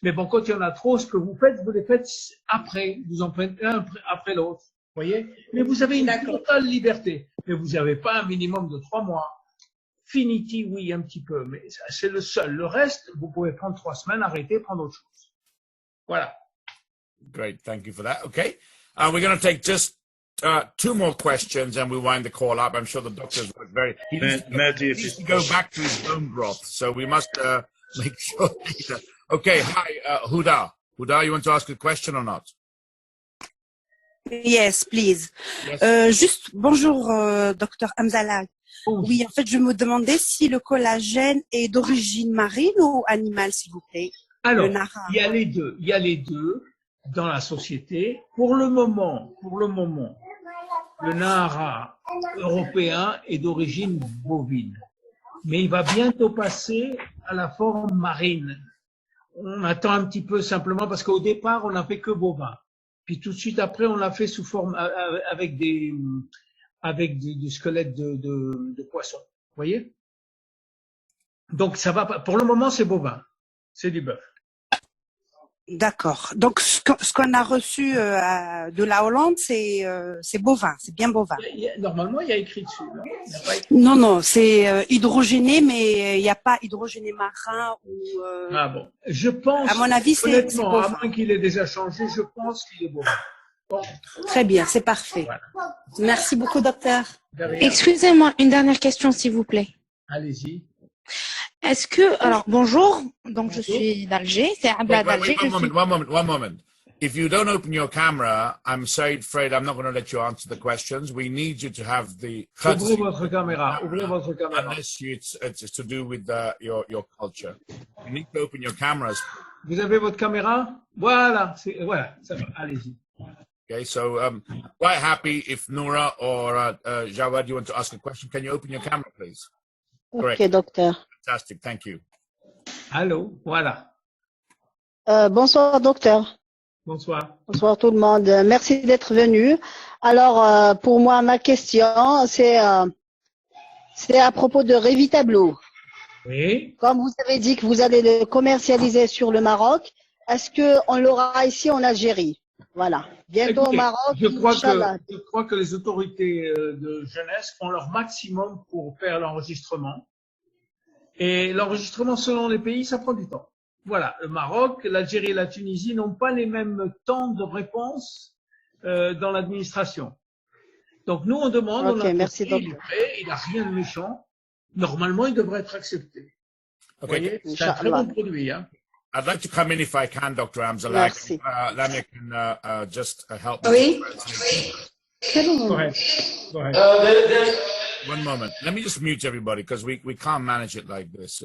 mais bon, quand il y en a trop, ce que vous les faites après, vous en prenez un après l'autre. Vous voyez? Mais vous avez une totale liberté, mais vous n'avez pas un minimum de 3 mois. Finity, oui, un petit peu, mais c'est le seul. Le reste, vous pouvez prendre 3 semaines, arrêter, prendre autre chose. Voilà. Great, thank you for that. Okay, we're going to take just 2 more questions and we'll wind the call up. I'm sure the doctor's very... He needs to go back to his bone broth, so we must make sure... Okay, hi, Huda. Huda, you want to ask a question or not? Yes, please. Yes. Juste, bonjour, docteur Amzalat. Oui, en fait, je me demandais si le collagène est d'origine marine ou animale, s'il vous plaît. Alors, il y a les deux. Il y a les deux dans la société. Pour le moment, le Nahara européen est d'origine bovine. Mais il va bientôt passer à la forme marine. On attend un petit peu simplement parce qu'au départ, on n'a fait que bovin. Puis tout de suite après, on l'a fait sous forme avec des squelettes de poisson. Vous voyez? Donc ça va pas. Pour le moment, c'est bovin. C'est du bœuf. D'accord. Donc ce qu'on a reçu de la Hollande, c'est bovin, c'est bien bovin. Normalement, il y a écrit dessus, non? Non, c'est hydrogéné, mais il n'y a pas hydrogéné marin ou. Ah bon. Je pense. À mon avis, c'est bovin. À moins qu'il ait déjà changé, je pense qu'il est bovin. Bon. Très bien, c'est parfait. Voilà. Merci beaucoup, docteur. Excusez-moi, une dernière question, s'il vous plaît. Allez-y. Est-ce que, alors bonjour, donc je suis d'Alger, c'est Abla d'Alger. One moment. If you don't open your camera, I'm afraid I'm not going to let you answer the questions. We need you to have the Ouvrez votre caméra. Unless it's to do with your culture. You need to open your cameras. Vous avez votre caméra? Voilà, voilà, ça va. Allez-y. Okay, so quite happy if Noura or Jawad, you want to ask a question. Can you open your camera, please? Ok, docteur. Fantastic, thank you. Allô, voilà. Bonsoir, docteur. Bonsoir. Bonsoir tout le monde. Merci d'être venu. Alors, pour moi, ma question, c'est à propos de Revitablo. Oui. Comme vous avez dit que vous allez le commercialiser sur le Maroc, est-ce qu'on l'aura ici en Algérie? Voilà. Bientôt au Maroc. Je crois que les autorités de jeunesse font leur maximum pour faire l'enregistrement. Et l'enregistrement selon les pays, ça prend du temps. Voilà. Le Maroc, l'Algérie et la Tunisie n'ont pas les mêmes temps de réponse dans l'administration. Donc nous, on demande. Ok, merci docteur. Il n'a rien de méchant. Normalement, il devrait être accepté. Vous voyez, c'est un très bon produit. Hein. I'd like to come in if I can, Dr. Amzalat. Lamia can just help me. Oui. Go ahead. One moment. Let me just mute everybody because we can't manage it like this.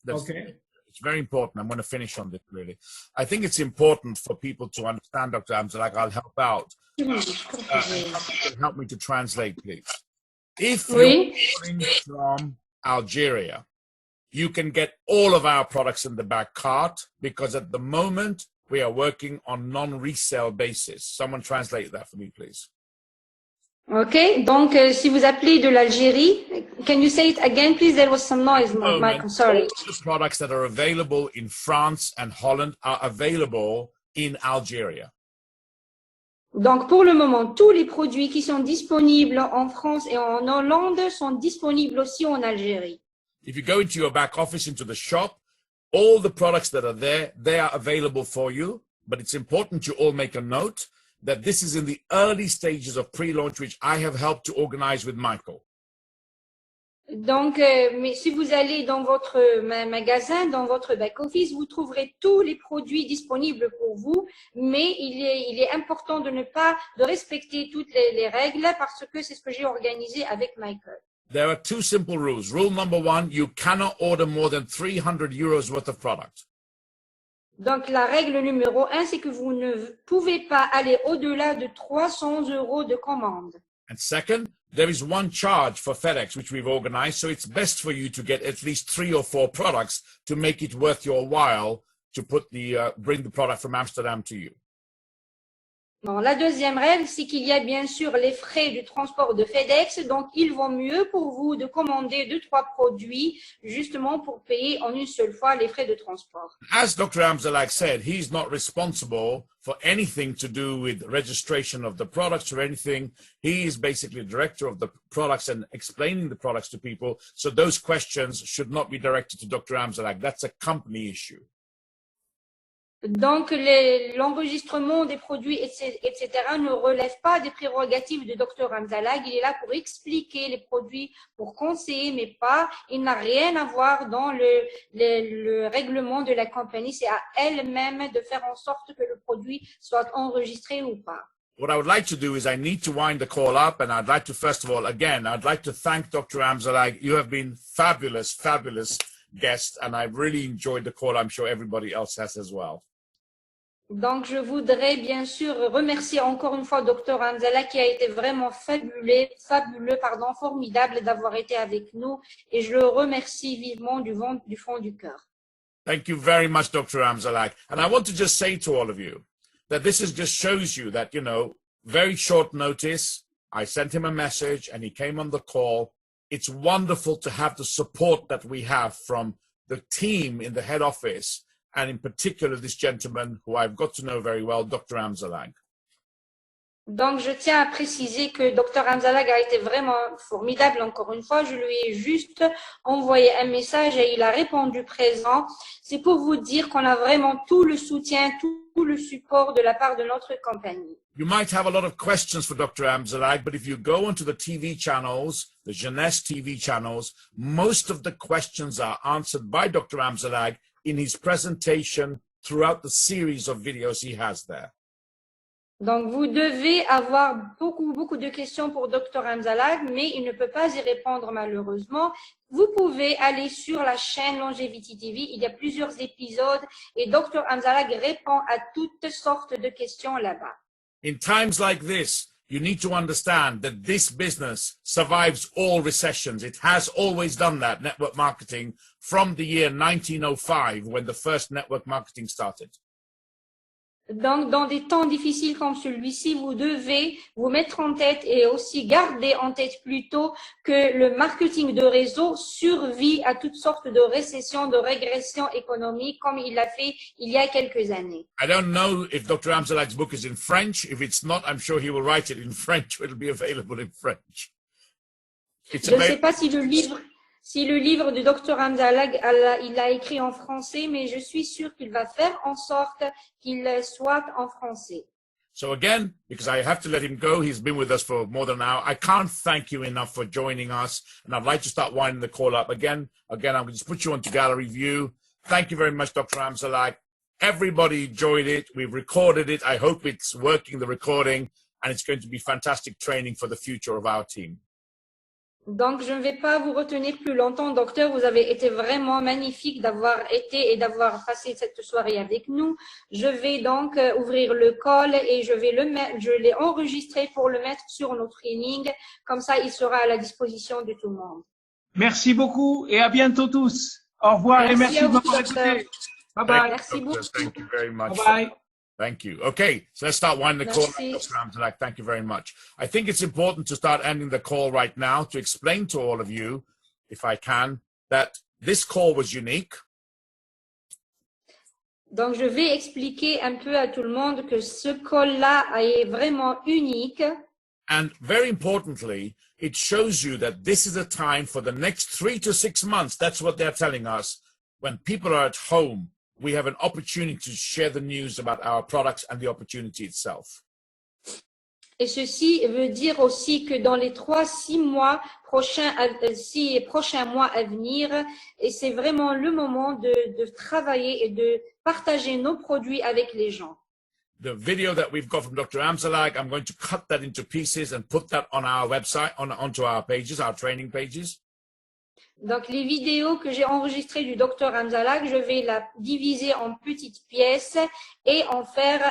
Okay. it's very important. I'm going to finish on this, really. I think it's important for people to understand, Dr. Amzalak. I'll help out. Help me to translate, please. If you're calling from Algeria, you can get all of our products in the back cart because at the moment we are working on non-resale basis. Someone translate that for me, please. Okay, donc si vous appelez de l'Algérie, can you say it again, please? There was some noise, Mike. I'm sorry. All the products that are available in France and Holland are available in Algeria. Donc pour le moment, tous les produits qui sont disponibles en France et en Hollande sont disponibles aussi en Algérie. If you go into your back office, into the shop, all the products that are there, they are available for you. But it's important you all make a note that this is in the early stages of pre-launch, which I have helped to organize with Michael. Donc, mais si vous allez dans votre magasin, dans votre back-office, vous trouverez tous les produits disponibles pour vous, mais il est important de respecter toutes les règles parce que c'est ce que j'ai organisé avec Michael. There are two simple rules. Rule number one, you cannot order more than 300 euros worth of product. Donc, la règle numéro 1, c'est que vous ne pouvez pas aller au-delà de 300 € de commande. And second, there is one charge for FedEx, which we've organized. So it's best for you to get at least 3 or 4 products to make it worth your while to bring the product from Amsterdam to you. Bon, la deuxième règle, c'est qu'il y a bien sûr les frais du transport de FedEx. Donc, il vaut mieux pour vous de commander 2-3 produits justement pour payer en une seule fois les frais de transport. As Dr. Amzalak said, he's not responsible for anything to do with registration of the products or anything. He is basically the director of the products and explaining the products to people. So those questions should not be directed to Dr. Amzalak. That's a company issue. Donc, l'enregistrement des produits, etc., ne relève pas des prérogatives de Dr. Amzalak. Il est là pour expliquer les produits, pour conseiller, mais il n'a rien à voir dans le règlement de la compagnie. C'est à elle-même de faire en sorte que le produit soit enregistré ou pas. What I would like to do is I need to wind the call up, and I'd like to, first of all, again, I'd like to thank Dr. Amzalak. You have been fabulous, fabulous guest, and I've really enjoyed the call. I'm sure everybody else has as well. Donc, je voudrais bien sûr remercier encore une fois Dr. Amzalak qui a été vraiment formidable d'avoir été avec nous et je le remercie vivement du fond du cœur. Thank you very much, Dr. Amzalak. And I want to just say to all of you that this just shows you that, very short notice, I sent him a message and he came on the call. It's wonderful to have the support that we have from the team in the head office. And in particular, this gentleman who I've got to know very well, Dr. Amzalak. Donc, je tiens à préciser que Dr. Amzalak a été vraiment formidable. Encore une fois, je lui ai juste envoyé un message et il a répondu présent. C'est pour vous dire qu'on a vraiment tout le soutien, tout le support de la part de notre compagnie. You might have a lot of questions for Dr. Amzalak, but if you go onto the TV channels, the Jeunesse TV channels, most of the questions are answered by Dr. Amzalak in his presentation throughout the series of videos he has there. Donc, vous devez avoir beaucoup de questions pour Dr. Amzalak, mais il ne peut pas y répondre malheureusement. Vous pouvez aller sur la chaîne Longevity TV, il y a plusieurs épisodes et Dr. Amzalak répond à toutes sortes de questions là-bas. In times like this, you need to understand that this business survives all recessions. It has always done that, network marketing, from the year 1905, when the first network marketing started. Donc, dans des temps difficiles comme celui-ci, vous devez vous mettre en tête et aussi garder en tête plutôt que le marketing de réseau survit à toutes sortes de récessions, de régressions économiques comme il l'a fait il y a quelques années. I don't know if Dr. Amzalak's book is in French. If it's not, I'm sure he will write it in French. It'll be available in French. Je ne sais pas si le livre de Dr. Amzalak, il l'a écrit en français, mais je suis sûre qu'il va faire en sorte qu'il soit en français. So again, because I have to let him go, he's been with us for more than an hour. I can't thank you enough for joining us, and I'd like to start winding the call up again. I'm going to just put you onto gallery view. Thank you very much, Dr. Amzalak. Everybody enjoyed it. We've recorded it. I hope it's working, the recording, and it's going to be fantastic training for the future of our team. Donc, je ne vais pas vous retenir plus longtemps, docteur. Vous avez été vraiment magnifique d'avoir été et d'avoir passé cette soirée avec nous. Je vais donc ouvrir le call et je l'ai enregistré pour le mettre sur nos trainings. Comme ça, il sera à la disposition de tout le monde. Merci beaucoup et à bientôt tous. Au revoir et merci de m'avoir écouté. Bye bye. Merci beaucoup. Thank you very much. Bye bye. Thank you. Okay, so let's start winding the call. Merci. Dr. Amzalak, thank you very much. I think it's important to start ending the call right now to explain to all of you, if I can, that this call was unique. Donc, je vais expliquer un peu à tout le monde que ce call-là est vraiment unique. And very importantly, it shows you that this is a time for the next 3 to 6 months. That's what they're telling us. When people are at home, we have an opportunity to share the news about our products and the opportunity itself. Et ceci veut dire aussi que dans les 3-6 mois prochains mois à venir, et c'est vraiment le moment de travailler et de partager nos produits avec les gens. The video that we've got from Dr. Amzalak, I'm going to cut that into pieces and put that on our website, onto our pages, our training pages. Donc, les vidéos que j'ai enregistrées du Dr Amzalak, je vais la diviser en petites pièces et en faire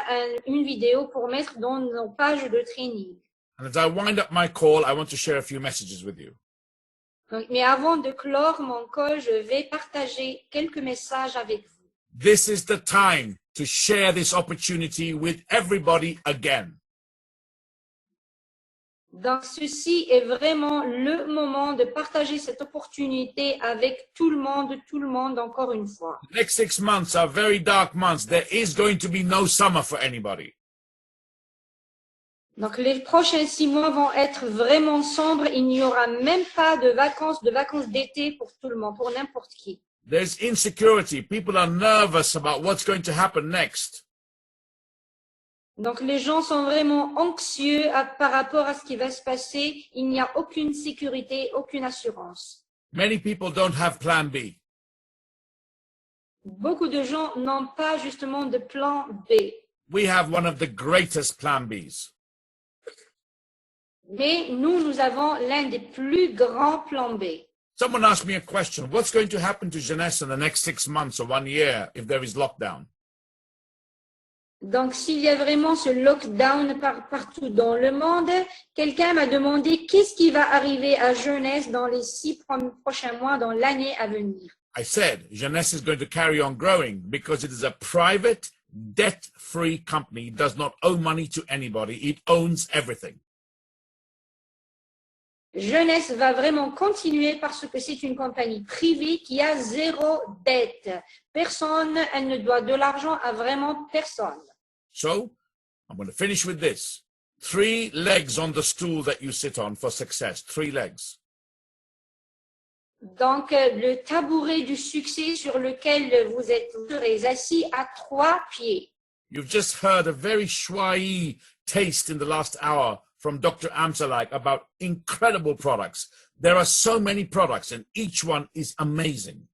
une vidéo pour mettre dans nos pages de training. And as I wind up my call, I want to share a few messages with you. Donc, mais avant de clore mon call, je vais partager quelques messages avec vous. This is the time to share this opportunity with everybody again. Donc, ceci est vraiment le moment de partager cette opportunité avec tout le monde encore une fois. The next 6 months are very dark months. There is going to be no summer for anybody. Donc, les prochains 6 mois vont être vraiment sombres. Il n'y aura même pas de vacances d'été pour tout le monde, pour n'importe qui. There's insecurity. People are nervous about what's going to happen next. Donc, les gens sont vraiment anxieux par rapport à ce qui va se passer. Il n'y a aucune sécurité, aucune assurance. Many people don't have plan B. Beaucoup de gens n'ont pas justement de plan B. We have one of the greatest plan Bs. Mais nous avons l'un des plus grands plans B. Someone asked me a question. What's going to happen to jeunesse in the next 6 months or 1 year if there is lockdown? Donc, s'il y a vraiment ce lockdown partout dans le monde, quelqu'un m'a demandé qu'est-ce qui va arriver à Jeunesse dans les 6 prochains mois, dans l'année à venir. I said, Jeunesse is going to carry on growing because it is a private, debt-free company. It does not owe money to anybody. It owns everything. Jeunesse va vraiment continuer parce que c'est une compagnie privée qui a 0 dette. Personne, elle ne doit de l'argent à vraiment personne. So, I'm going to finish with this. 3 legs on the stool that you sit on for success. 3 legs. Donc, le tabouret du succès sur lequel vous serez assis a 3 pieds. You've just heard a very Shwai taste in the last hour from Dr. Amzalak about incredible products. There are so many products and each one is amazing.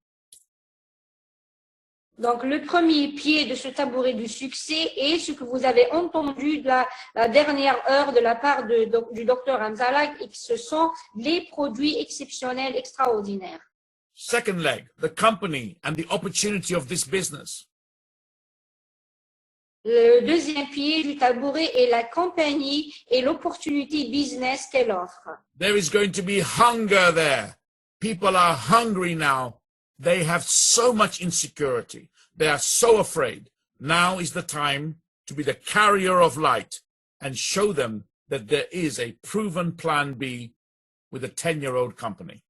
Donc, le premier pied de ce tabouret du succès est ce que vous avez entendu de la dernière heure de la part du Dr Amzalak et que ce sont les produits exceptionnels, extraordinaires. Second leg, the company and the opportunity of this business. Le deuxième pied du tabouret est la compagnie et l'opportunité business qu'elle offre. There is going to be hunger there. People are hungry now. They have so much insecurity. They are so afraid. Now is the time to be the carrier of light and show them that there is a proven plan B with a 10-year-old company.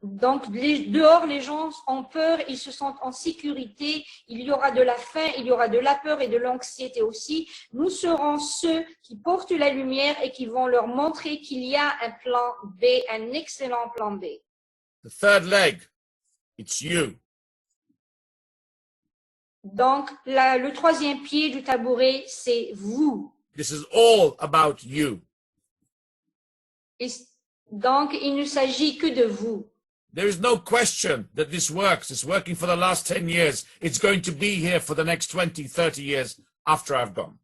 Donc, dehors, les gens ont peur, ils se sentent en sécurité, il y aura de la faim, il y aura de la peur et de l'anxiété aussi. Nous serons ceux qui portent la lumière et qui vont leur montrer qu'il y a un plan B, un excellent plan B. The third leg, it's you. Donc, le troisième pied du tabouret, c'est vous. This is all about you. Donc, il ne s'agit que de vous. There is no question that this works. It's working for the last 10 years. It's going to be here for the next 20, 30 years after I've gone.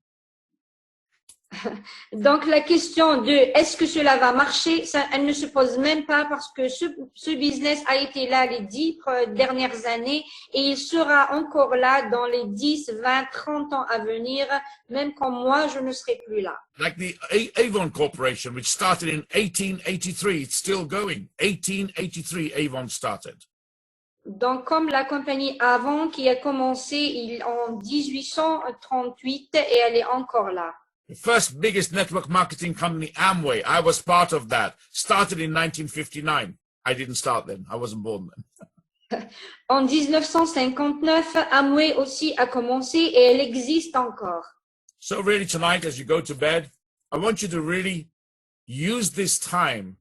Donc la question de est-ce que cela va marcher, ça, elle ne se pose même pas parce que ce business a été là les 10 dernières années et il sera encore là dans les 10, 20, 30 ans à venir, même quand moi je ne serai plus là. Like the Avon Corporation, which started in 1883, it's still going. 1883, Avon started. Donc comme la compagnie Avon qui a commencé en 1838 et elle est encore là. The first biggest network marketing company, Amway, I was part of that, started in 1959. I didn't start then. I wasn't born then. En 1959, Amway aussi a commencé et elle existe encore. So really tonight, as you go to bed, I want you to really use this time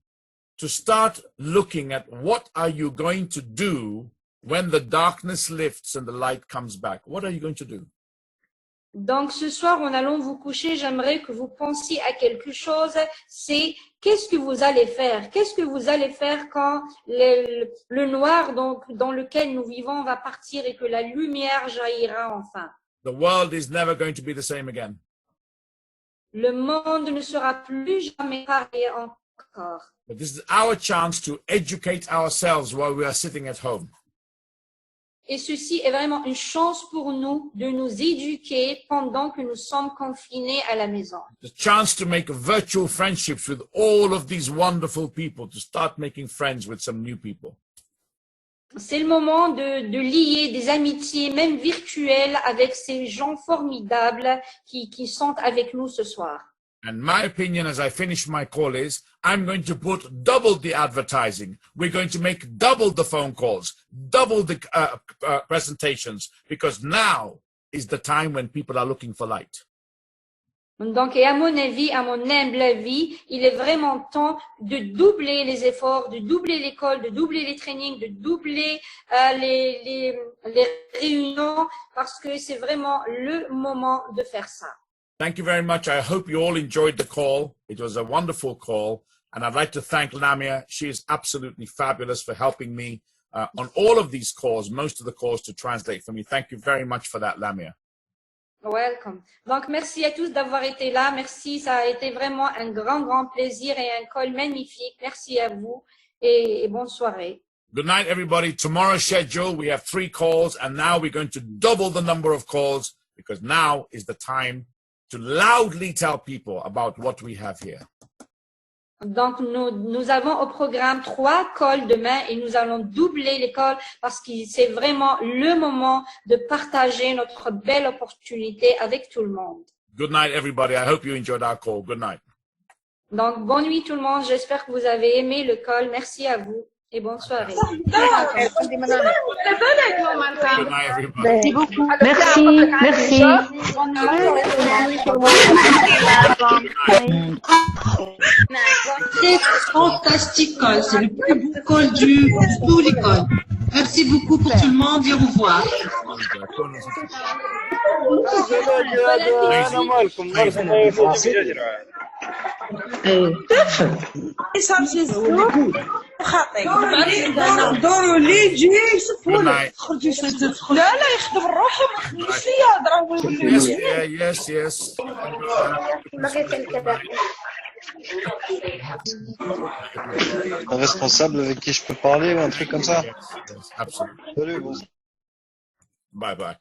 to start looking at what are you going to do when the darkness lifts and the light comes back. What are you going to do? Donc ce soir, en allant vous coucher, j'aimerais que vous pensiez à quelque chose, c'est qu'est-ce que vous allez faire? Qu'est-ce que vous allez faire quand le noir dans lequel nous vivons va partir et que la lumière jaillira enfin? The world is never going to be the same again. Le monde ne sera plus jamais pareil encore. But this is our chance to educate ourselves while we are sitting at home. Et ceci est vraiment une chance pour nous de nous éduquer pendant que nous sommes confinés à la maison. The chance to make virtual friendships with all of these wonderful people, to start making friends with some new people. C'est le moment de lier des amitiés, même virtuelles, avec ces gens formidables qui sont avec nous ce soir. And my opinion as I finish my call is, I'm going to put double the advertising. We're going to make double the phone calls, double the presentations, because now is the time when people are looking for light. Donc, et à mon avis, à mon humble avis, il est vraiment temps de doubler les efforts, de doubler l'école, de doubler les trainings, de doubler les réunions, parce que c'est vraiment le moment de faire ça. Thank you very much. I hope you all enjoyed the call. It was a wonderful call. And I'd like to thank Lamia. She is absolutely fabulous for helping me on all of these calls, most of the calls to translate for me. Thank you very much for that, Lamia. Welcome. Donc, merci à tous d'avoir été là. Merci. Ça a été vraiment un grand plaisir et un call magnifique. Merci à vous et bonne soirée. Good night, everybody. Tomorrow's schedule, we have 3 calls, and now we're going to double the number of calls because now is the time to loudly tell people about what we have here. Donc, nous avons au programme 3 calls demain et nous allons doubler les calls parce que c'est vraiment le moment de partager notre belle opportunité avec tout le monde. Good night, everybody. I hope you enjoyed our call. Good night. Donc, bonne nuit tout le monde. J'espère que vous avez aimé le call. Merci à vous et bonne soirée. Merci beaucoup. Merci. C'est fantastique call, c'est le plus beau call de tous les calls. Merci beaucoup pour tout le monde et au revoir. دوروا لي يجي يصفونا خرجوا لا يخدم روحهم ما يخدموش لي يهضروا Yes. Un responsable avec qui je peux parler ou un truc comme ça? Yes, absolutely. Salut, bon. Bye.